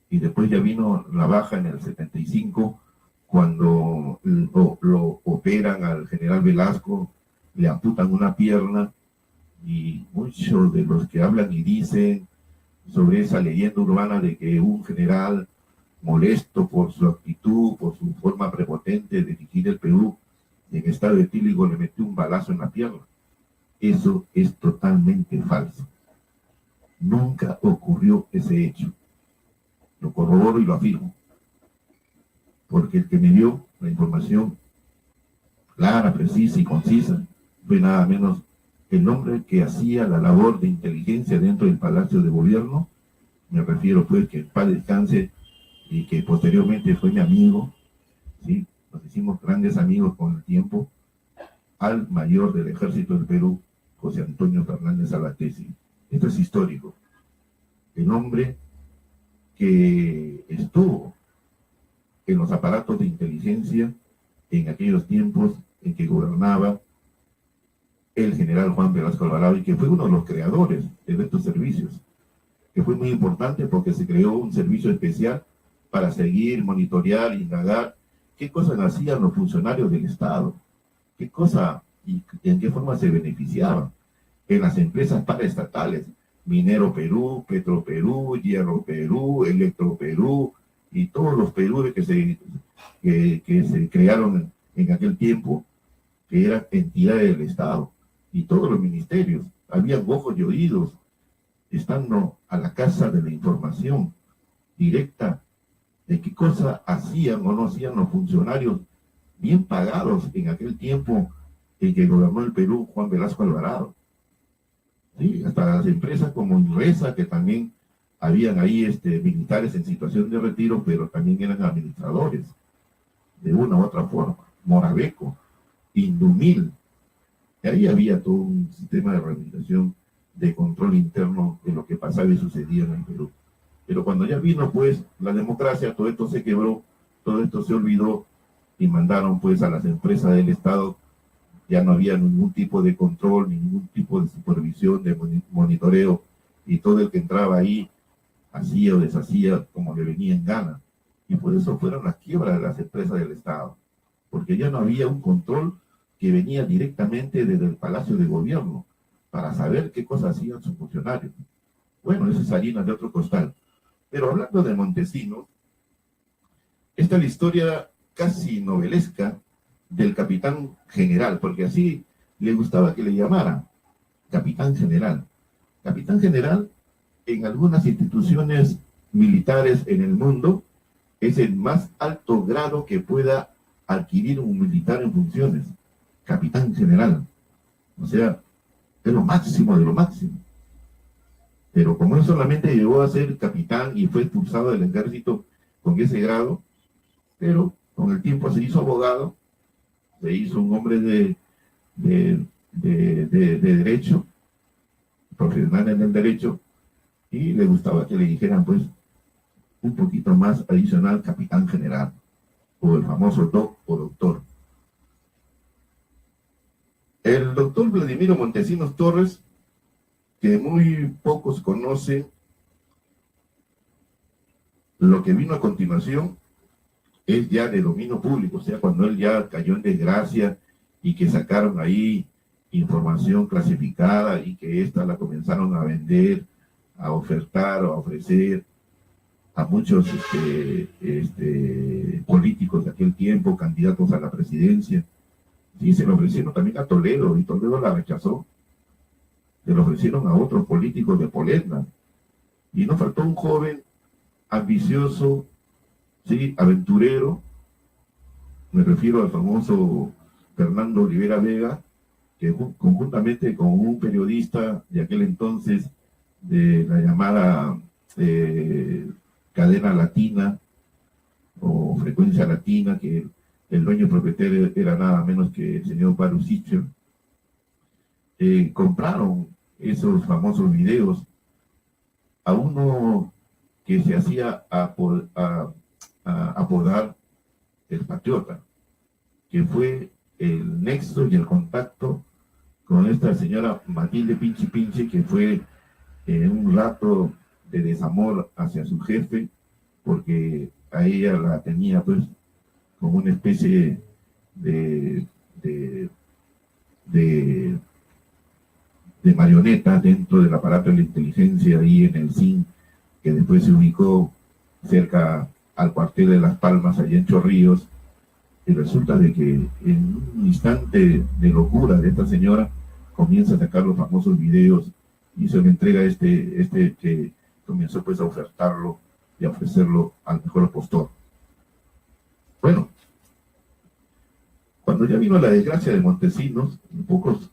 y después ya vino la baja en el 75, cuando lo operan al general Velasco, le amputan una pierna, y muchos de los que hablan y dicen sobre esa leyenda urbana de que un general molesto por su actitud, por su forma prepotente de dirigir el Perú, en estado etílico le metió un balazo en la pierna. Eso es totalmente falso. Nunca ocurrió ese hecho. Lo corroboro y lo afirmo. Porque el que me dio la información clara, precisa y concisa fue nada menos el hombre que hacía la labor de inteligencia dentro del Palacio de Gobierno, me refiero pues que en paz descanse y que posteriormente fue mi amigo, ¿sí? Nos hicimos grandes amigos con el tiempo, al mayor del Ejército del Perú, José Antonio Fernández Abatesi. Esto es histórico. El hombre que estuvo en los aparatos de inteligencia en aquellos tiempos en que gobernaba el general Juan Velasco Alvarado y que fue uno de los creadores de estos servicios, que fue muy importante porque se creó un servicio especial para seguir, monitorear, indagar qué cosas hacían los funcionarios del Estado, qué cosa y en qué forma se beneficiaban en las empresas paraestatales, Minero Perú, Petro Perú, Hierro Perú, Electro Perú y todos los Perú que se crearon en aquel tiempo, que eran entidades del Estado, y todos los ministerios. Había ojos y oídos, estando a la casa de la información directa de qué cosa hacían o no hacían los funcionarios bien pagados en aquel tiempo en que gobernó el Perú Juan Velasco Alvarado. Sí, hasta las empresas como Inresa, que también habían ahí militares en situación de retiro, pero también eran administradores, de una u otra forma. Morabeco, Indumil, y ahí había todo un sistema de rehabilitación, de control interno de lo que pasaba y sucedía en el Perú. Pero cuando ya vino pues la democracia, todo esto se quebró, todo esto se olvidó y mandaron pues a las empresas del Estado. Ya no había ningún tipo de control, ningún tipo de supervisión, de monitoreo, y todo el que entraba ahí hacía o deshacía como le venía en gana. Y por eso fueron las quiebras de las empresas del Estado, porque ya no había un control que venía directamente desde el Palacio de Gobierno para saber qué cosas hacían sus funcionarios. Bueno, eso es harina de otro costal. Pero hablando de Montesinos, esta es la historia casi novelesca del capitán general, porque así le gustaba que le llamaran capitán general. Capitán general en algunas instituciones militares en el mundo es el más alto grado que pueda adquirir un militar en funciones. Capitán general. O sea, es lo máximo de lo máximo. Pero como él solamente llegó a ser capitán y fue expulsado del ejército con ese grado, pero con el tiempo se hizo abogado, se hizo un hombre de derecho, profesional en el derecho, y le gustaba que le dijeran pues un poquito más adicional capitán general, o el famoso doc o doctor. El doctor Vladimiro Montesinos Torres, que muy pocos conocen lo que vino a continuación, es ya de dominio público, o sea, cuando él ya cayó en desgracia y que sacaron ahí información clasificada y que esta la comenzaron a vender, a ofertar o a ofrecer a muchos políticos de aquel tiempo, candidatos a la presidencia. Sí, se lo ofrecieron también a Toledo y Toledo la rechazó. Se lo ofrecieron a otros políticos de Poletna. Y nos faltó un joven ambicioso, sí, aventurero, me refiero al famoso Fernando Olivera Vega, que conjuntamente con un periodista de aquel entonces de la llamada cadena latina o frecuencia latina, que el dueño propietario era nada menos que el señor Baru Sicher, compraron esos famosos videos a uno que se hacía apodar el Patriota, que fue el nexo y el contacto con esta señora Matilde Pinchi Pinchi, que fue un rato de desamor hacia su jefe, porque a ella la tenía pues como una especie de marioneta dentro del aparato de la inteligencia ahí en el CIN, que después se ubicó cerca al cuartel de Las Palmas, allá en Chorrillos, y resulta de que en un instante de locura de esta señora comienza a sacar los famosos videos y se le entrega que comenzó pues a ofertarlo y a ofrecerlo al mejor postor. Bueno, cuando ya vino la desgracia de Montesinos, pocos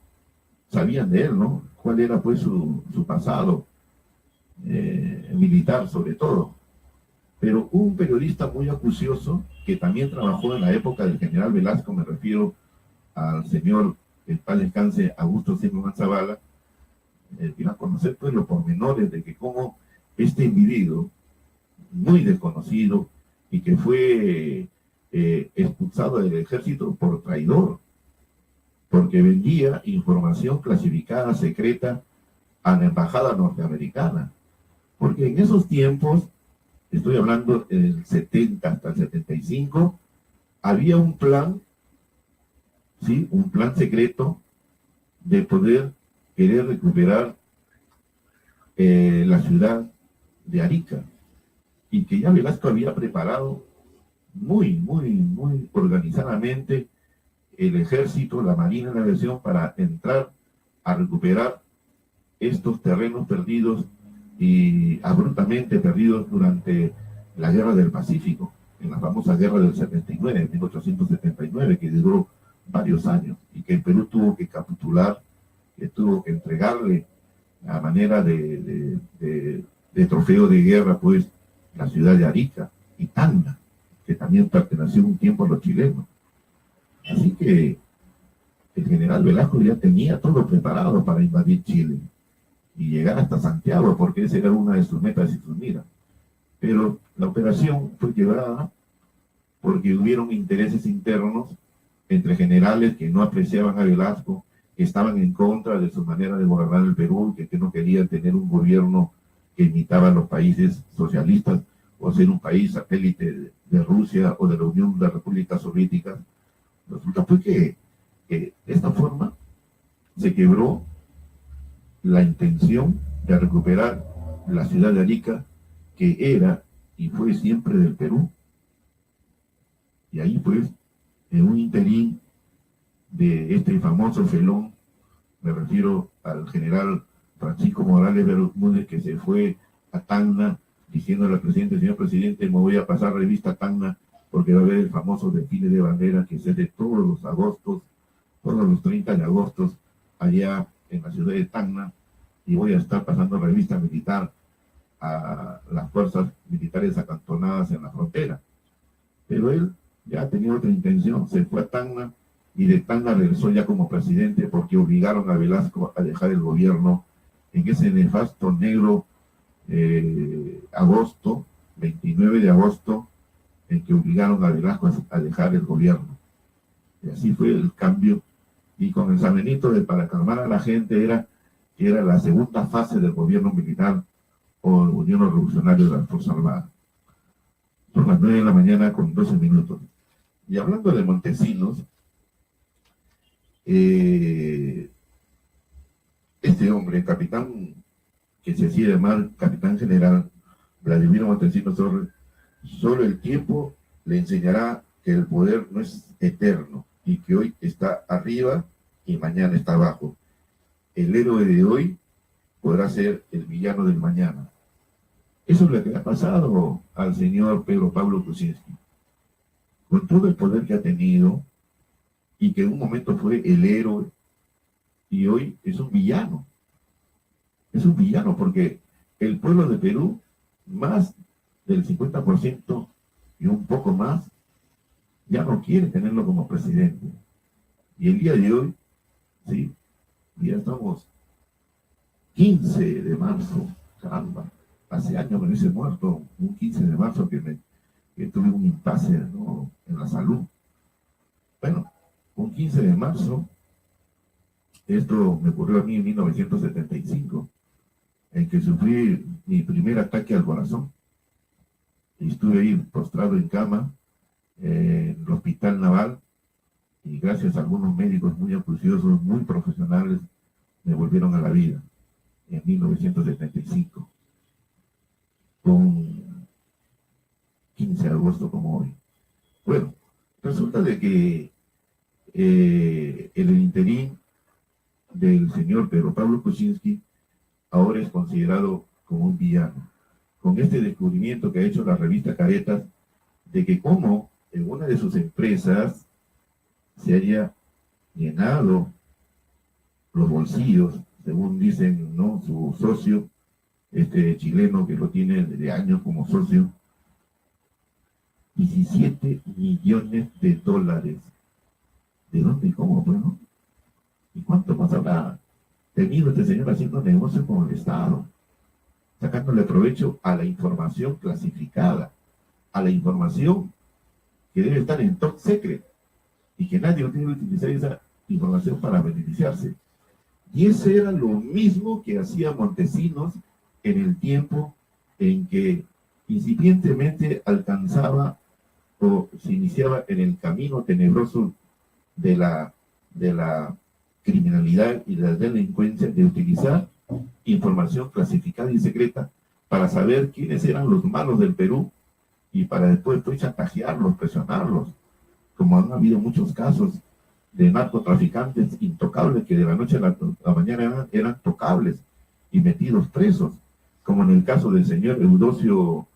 sabían de él, ¿no? Cuál era pues su pasado militar sobre todo. Pero hubo un periodista muy acucioso que también trabajó en la época del general Velasco, me refiero al señor, el paz descanse, Augusto Simón Zavala, que a conocer pues los pormenores de que cómo este individuo, muy desconocido, y que fue expulsado del ejército por traidor, porque vendía información clasificada secreta a la embajada norteamericana. Porque en esos tiempos, estoy hablando del 70 hasta el 75, había un plan, ¿sí? Un plan secreto de poder querer recuperar la ciudad de Arica, y que ya Velasco había preparado muy organizadamente el ejército, la marina, la aviación para entrar a recuperar estos terrenos perdidos y abruptamente perdidos durante la Guerra del Pacífico, en la famosa Guerra del 79, 1879, que duró varios años y que el Perú tuvo que capitular, que tuvo que entregarle a manera de trofeo de guerra, pues, la ciudad de Arica y Tacna, que también perteneció un tiempo a los chilenos. Así que el general Velasco ya tenía todo preparado para invadir Chile y llegar hasta Santiago, porque esa era una de sus metas y sus miras. Pero la operación fue quebrada porque hubieron intereses internos entre generales que no apreciaban a Velasco, que estaban en contra de su manera de gobernar el Perú, que no querían tener un gobierno que imitaba a los países socialistas o ser un país satélite de Rusia o de la Unión de Repúblicas Soviéticas. Resulta pues que de esta forma se quebró la intención de recuperar la ciudad de Arica, que era y fue siempre del Perú. Y ahí pues, en un interín de este famoso felón, me refiero al general Francisco Morales Bermúdez, que se fue a Tacna diciéndole al presidente: señor presidente, me voy a pasar revista Tacna porque va a haber el famoso desfile de bandera que se hace todos los agostos, todos los 30 de agosto, allá en la ciudad de Tacna, y voy a estar pasando revista militar a las fuerzas militares acantonadas en la frontera. Pero él ya tenía otra intención, se fue a Tacna y de Tacna regresó ya como presidente, porque obligaron a Velasco a dejar el gobierno en ese nefasto negro agosto, 29 de agosto, en que obligaron a Velasco a dejar el gobierno. Y así fue el cambio, y con el San Benito para calmar a la gente era la segunda fase del gobierno militar o Unión Revolucionaria de las Fuerzas Armadas. Son las 9 de la mañana con 12 minutos. Y hablando de Montesinos, este hombre, capitán, que se hacía llamar capitán general, Vladimir Montesinos Torres, solo el tiempo le enseñará que el poder no es eterno y que hoy está arriba y mañana está abajo. El héroe de hoy podrá ser el villano del mañana. Eso es lo que le ha pasado al señor Pedro Pablo Kuczynski. Con todo el poder que ha tenido, y que en un momento fue el héroe, y hoy es un villano. Es un villano porque el pueblo de Perú, más del 50% y un poco más, ya no quiere tenerlo como presidente. Y el día de hoy, sí, ya estamos 15 de marzo, caramba, hace años me hubiese muerto, un 15 de marzo que tuve un impasse, ¿no?, en la salud. Bueno, un 15 de marzo, esto me ocurrió a mí en 1975, en que sufrí mi primer ataque al corazón. Y estuve ahí postrado en cama, en el Hospital Naval, y gracias a algunos médicos muy acuciosos, muy profesionales, me volvieron a la vida en 1975, con 15 de agosto como hoy. Bueno, resulta de que el interín del señor Pedro Pablo Kuczynski ahora es considerado como un villano, con este descubrimiento que ha hecho la revista Caretas, de que como en una de sus empresas se haya llenado los bolsillos, según dicen, ¿no? Su socio, este chileno que lo tiene de años como socio, 17 millones de dólares. ¿De dónde y cómo, pues, no? ¿Y cuánto más habrá tenido este señor haciendo negocios con el Estado? Sacándole provecho a la información clasificada, a la información que debe estar en top secret y que nadie tiene que utilizar esa información para beneficiarse. Y eso era lo mismo que hacía Montesinos en el tiempo en que incipientemente alcanzaba o se iniciaba en el camino tenebroso de la criminalidad y la delincuencia, de utilizar información clasificada y secreta para saber quiénes eran los malos del Perú y para después chantajearlos, presionarlos, como han habido muchos casos de narcotraficantes intocables que de la noche a la mañana eran tocables y metidos presos, como en el caso del señor Eudosio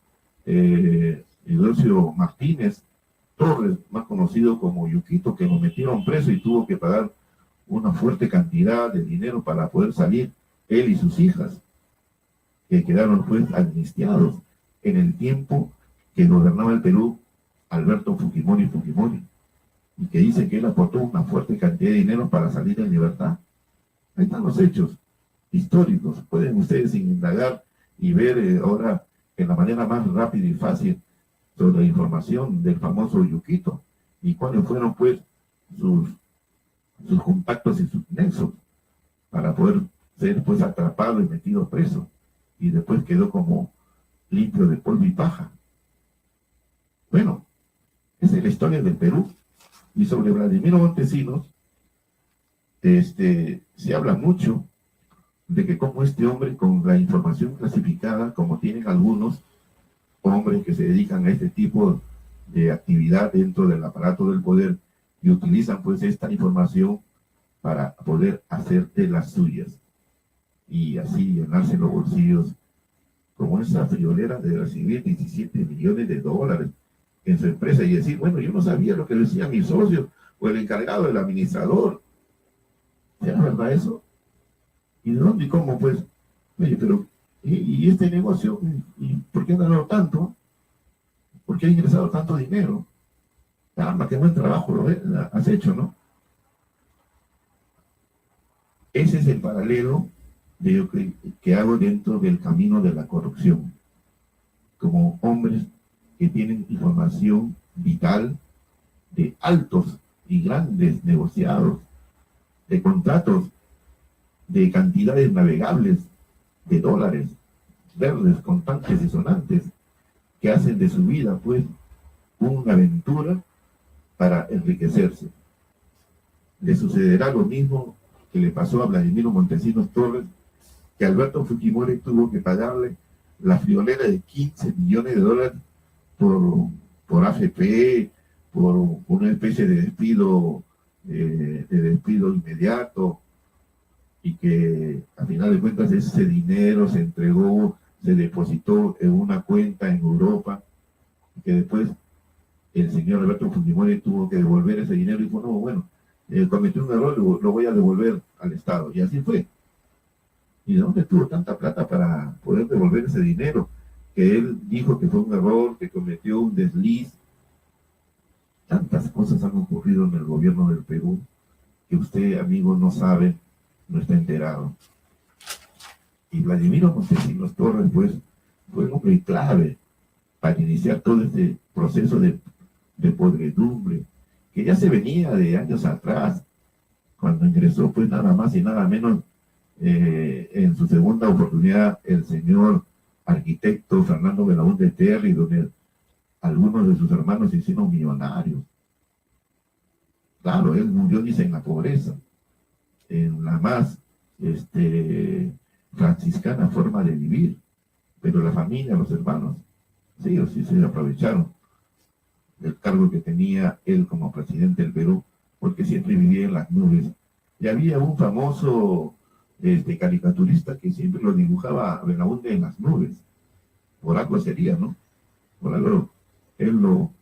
Martínez Torres, más conocido como Yuquito, que lo metieron preso y tuvo que pagar una fuerte cantidad de dinero para poder salir, él y sus hijas, que quedaron pues amnistiados en el tiempo que gobernaba el Perú Alberto Fujimori, y que dice que él aportó una fuerte cantidad de dinero para salir en libertad. Ahí están los hechos históricos, pueden ustedes indagar y ver ahora en la manera más rápida y fácil sobre la información del famoso Yuquito y cuáles fueron pues sus contactos y sus nexos para poder ser pues atrapado y metido preso, y después quedó como limpio de polvo y paja. Bueno, esa es la historia del Perú. Y sobre Vladimiro Montesinos se habla mucho de que como este hombre, con la información clasificada, como tienen algunos hombres que se dedican a este tipo de actividad dentro del aparato del poder y utilizan pues esta información para poder hacer de las suyas y así llenarse los bolsillos, como esa friolera de recibir 17 millones de dólares en su empresa y decir, bueno, yo no sabía lo que decía mi socio o el encargado del administrador. ¿Será verdad eso? ¿Y de dónde y cómo? Pues, oye, pero ¿y este negocio? ¿Y por qué ha ganado tanto? ¿Por qué ha ingresado tanto dinero? Caramba, qué buen trabajo has hecho, ¿no? Ese es el paralelo que hago dentro del camino de la corrupción. Como hombres que tienen información vital de altos y grandes negociados, de contratos, de cantidades navegables, de dólares verdes, contantes y sonantes, que hacen de su vida, pues, una aventura para enriquecerse. Le sucederá lo mismo que le pasó a Vladimiro Montesinos Torres, que Alberto Fujimori tuvo que pagarle la friolera de 15 millones de dólares por AFP, por una especie de despido inmediato, y que a final de cuentas ese dinero se entregó, se depositó en una cuenta en Europa, y que después el señor Alberto Fujimori tuvo que devolver ese dinero y dijo, no, bueno, cometí un error, lo voy a devolver al Estado, y así fue. ¿Y de dónde tuvo tanta plata para poder devolver ese dinero? Que él dijo que fue un error, que cometió un desliz. Tantas cosas han ocurrido en el gobierno del Perú que usted, amigo, no sabe, no está enterado. Y Vladimiro Montesinos Torres, pues, fue un hombre clave para iniciar todo este proceso de podredumbre, que ya se venía de años atrás, cuando ingresó, pues, nada más y nada menos, en su segunda oportunidad, el señor arquitecto Fernando Belaúnde Terry, donde algunos de sus hermanos se hicieron millonarios. Claro, él murió, dice, en la pobreza, en la más franciscana forma de vivir, pero la familia, los hermanos, sí o sí se aprovecharon del cargo que tenía él como presidente del Perú, porque siempre vivía en las nubes. Y había un famoso caricaturista que siempre lo dibujaba a Belaúnde en las nubes. Por algo sería, ¿no? Por algo él lo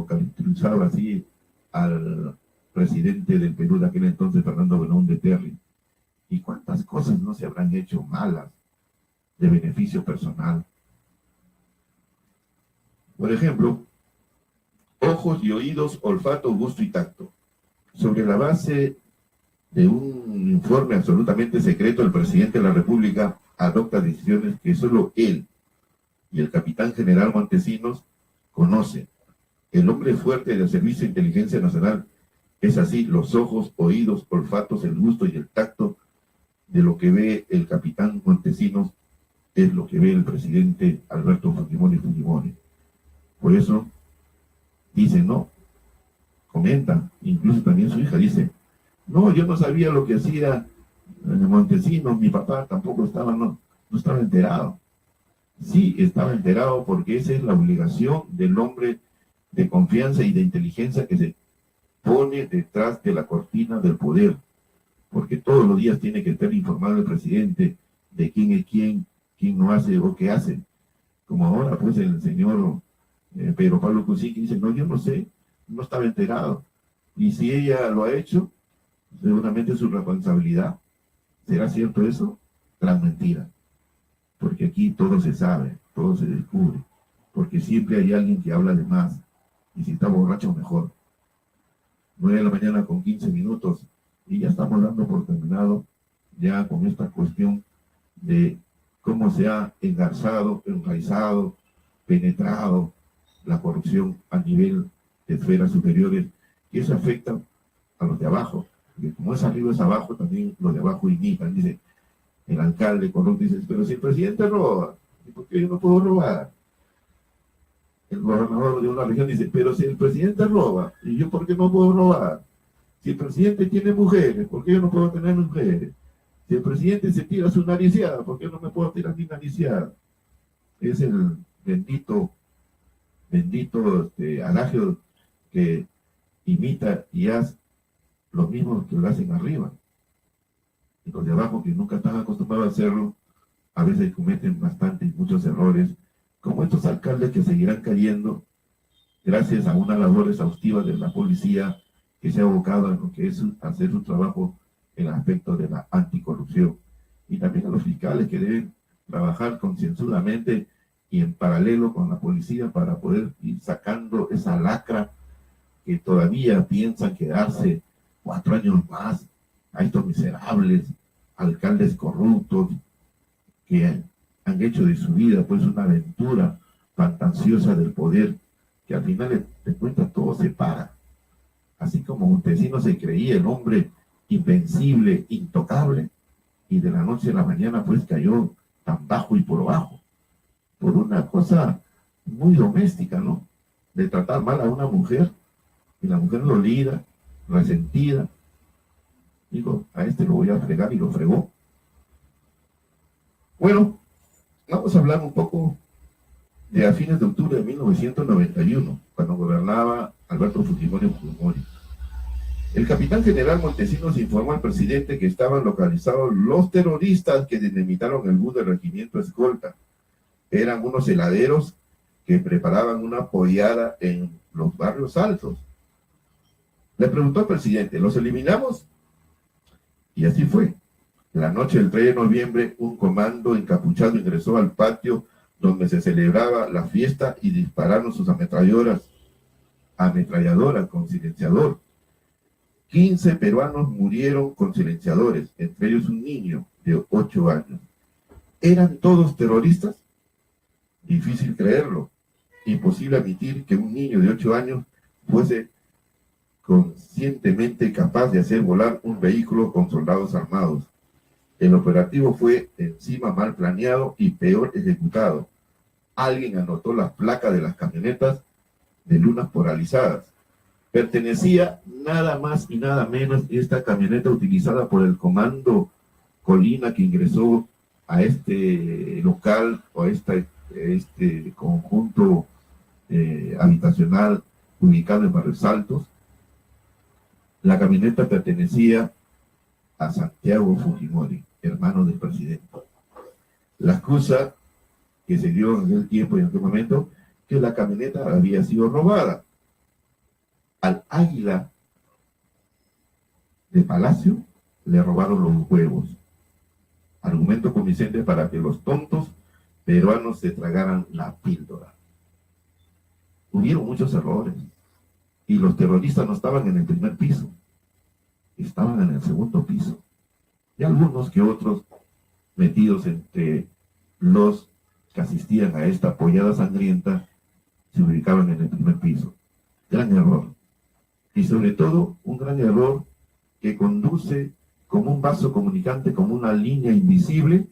caracterizaba así al presidente del Perú de aquel entonces, Fernando Belaúnde Terry. ¿Y cuántas cosas no se habrán hecho malas de beneficio personal? Por ejemplo, ojos y oídos, olfato, gusto y tacto. Sobre la base de un informe absolutamente secreto, el presidente de la República adopta decisiones que solo él y el capitán general Montesinos conocen. El hombre fuerte del Servicio de Inteligencia Nacional es así: los ojos, oídos, olfatos, el gusto y el tacto de lo que ve el capitán Montesinos es lo que ve el presidente Alberto Fujimori. Por eso dice, no, comenta, incluso también su hija dice, no, yo no sabía lo que hacía Montesinos, mi papá tampoco estaba, no estaba enterado. Sí, estaba enterado, porque esa es la obligación del hombre de confianza y de inteligencia que se pone detrás de la cortina del poder, porque todos los días tiene que estar informado el presidente de quién es quién no hace o qué hace. Como ahora, pues, el señor Pedro Pablo Kuczynski dice, no, yo no sé, no estaba enterado. Y si ella lo ha hecho, seguramente es su responsabilidad. ¿Será cierto eso? Gran mentira. Porque aquí todo se sabe, todo se descubre. Porque siempre hay alguien que habla de más. Y si está borracho, mejor. 9 de la mañana con 15 minutos. Y ya estamos dando por terminado ya con esta cuestión de cómo se ha engarzado, enraizado, penetrado la corrupción a nivel de esferas superiores, y eso afecta a los de abajo, porque como es arriba es abajo, también los de abajo imitan. Dice, el alcalde corrupto dice, pero si el presidente roba, ¿y por qué yo no puedo robar? El gobernador de una región dice, pero si el presidente roba, ¿y yo por qué no puedo robar? Si el presidente tiene mujeres, ¿por qué yo no puedo tener mujeres? Si el presidente se tira su nariciada, ¿por qué no me puedo tirar mi nariciada? Es el bendito adagio que imita y hace lo mismo que lo hacen arriba. Y los de abajo, que nunca están acostumbrados a hacerlo, a veces cometen bastantes, muchos errores, como estos alcaldes que seguirán cayendo gracias a una labor exhaustiva de la policía que se ha abocado a lo que es hacer su trabajo en el aspecto de la anticorrupción. Y también a los fiscales, que deben trabajar concienzudamente y en paralelo con la policía para poder ir sacando esa lacra que todavía piensan quedarse 4 años más a estos miserables alcaldes corruptos que han hecho de su vida pues una aventura fantasiosa del poder, que al final de cuentas todo se para. Así como Montesinos se creía el hombre invencible, intocable, y de la noche a la mañana pues cayó tan bajo y por bajo, por una cosa muy doméstica, ¿no? De tratar mal a una mujer, y la mujer dolida, resentida, digo, a este lo voy a fregar, y lo fregó. Bueno, vamos a hablar un poco de a fines de octubre de 1991, cuando gobernaba Alberto Fujimori. El capitán general Montesinos informó al presidente que estaban localizados los terroristas que dinamitaron el bus del regimiento escolta. Eran unos heladeros que preparaban una pollada en los barrios altos. Le preguntó al presidente, ¿los eliminamos? Y así fue. La noche del 3 de noviembre, un comando encapuchado ingresó al patio donde se celebraba la fiesta y dispararon sus ametralladoras con silenciador. 15 peruanos murieron con silenciadores, entre ellos un niño de 8 años. ¿Eran todos terroristas? Difícil creerlo. Imposible admitir que un niño de 8 años fuese conscientemente capaz de hacer volar un vehículo con soldados armados. El operativo fue encima mal planeado y peor ejecutado. Alguien anotó las placas de las camionetas de lunas polarizadas. Pertenecía nada más y nada menos esta camioneta utilizada por el comando Colina, que ingresó a este local o a este conjunto habitacional ubicado en Barrios Altos. La camioneta pertenecía a Santiago Fujimori, hermano del presidente. La excusa que se dio en aquel tiempo y en aquel momento, que la camioneta había sido robada. Al águila de Palacio le robaron los huevos. argumento convincente para que los tontos peruanos se tragaran la píldora. Hubieron muchos errores y los terroristas no estaban en el primer piso, estaban en el segundo piso, y algunos que otros metidos entre los que asistían a esta pollada sangrienta se ubicaban en el primer piso. Gran error, y sobre todo un gran error que conduce como un vaso comunicante, como una línea invisible,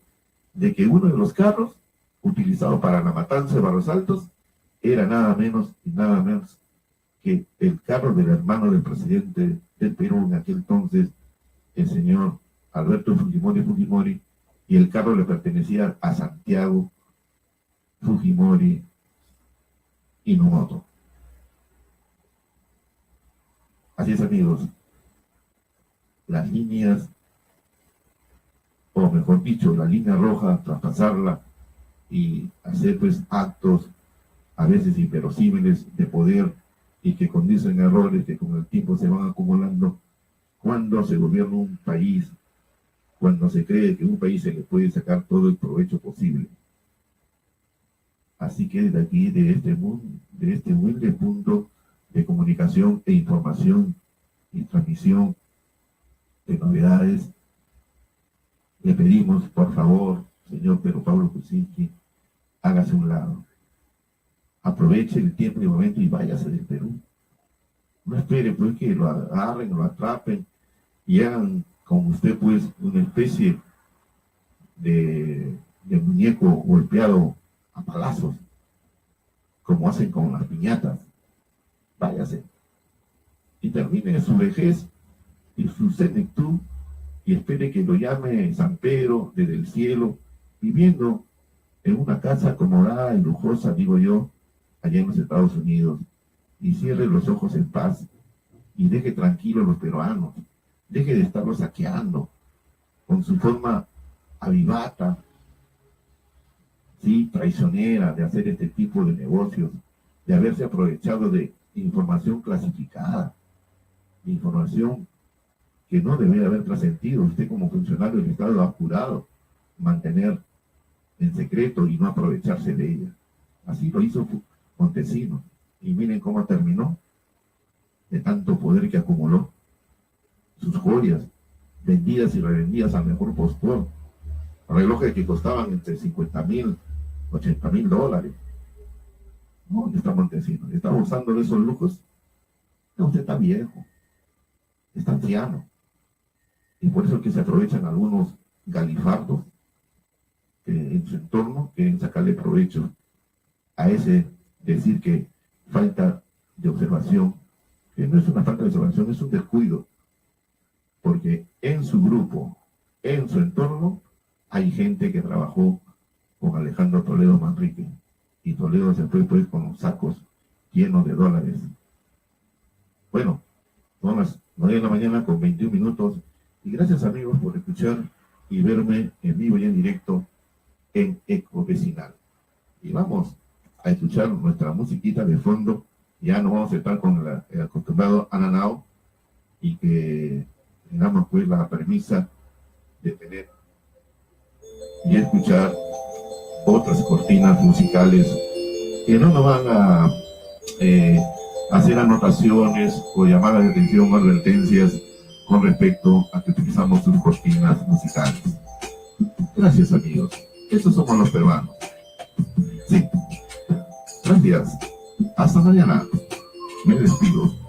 de que uno de los carros utilizado para la matanza de Barros Altos era nada menos y nada menos que el carro del hermano del presidente del Perú en aquel entonces, el señor Alberto Fujimori, y el carro le pertenecía a Santiago Fujimori Inomoto. Así es, amigos, las líneas, o mejor dicho, la línea roja, traspasarla y hacer pues actos a veces inverosímiles de poder y que conducen a errores que con el tiempo se van acumulando cuando se gobierna un país, cuando se cree que un país se le puede sacar todo el provecho posible. Así que desde aquí, de este humilde punto de comunicación e información y transmisión de novedades, le pedimos, por favor, señor Pedro Pablo Kuczynski, hágase un lado. Aproveche el tiempo y el momento y váyase del Perú. No espere pues que lo agarren, lo atrapen y hagan con usted pues una especie de muñeco golpeado a palazos, como hacen con las piñatas. Váyase y termine su vejez y su senectud y espere que lo llame San Pedro desde el cielo, viviendo en una casa acomodada y lujosa, digo yo, allá en los Estados Unidos, y cierre los ojos en paz y deje tranquilos a los peruanos, deje de estarlos saqueando con su forma avivata, sí, traicionera, de hacer este tipo de negocios, de haberse aprovechado de información clasificada, de información que no debería haber trascendido. Usted como funcionario del Estado ha jurado mantener en secreto y no aprovecharse de ella. Así lo hizo Montesinos, y miren cómo terminó, de tanto poder que acumuló. Sus joyas, vendidas y revendidas al mejor postor, relojes que costaban entre 50,000, 80,000 dólares. ¿Dónde está Montesinos? ¿Está usando de esos lujos? No, usted está viejo, está anciano, y por eso es que se aprovechan algunos galifardos que en su entorno quieren sacarle provecho a ese decir que falta de observación, que no es una falta de observación, es un descuido, porque en su grupo, en su entorno, hay gente que trabajó con Alejandro Toledo Manrique, y Toledo se fue pues con los sacos llenos de dólares. Bueno, son las 9 de la mañana con 21 minutos, y gracias amigos por escuchar y verme en vivo y en directo en Eco Vecinal. Y vamos a escuchar nuestra musiquita de fondo. Ya nos vamos a estar con el acostumbrado Ananao, y que tengamos pues la premisa de tener y escuchar otras cortinas musicales que no nos van a hacer anotaciones o llamadas de atención o advertencias con respecto a que utilizamos sus cortinas musicales. Gracias amigos, estos somos los peruanos. Sí. Gracias. Hasta mañana. Me despido.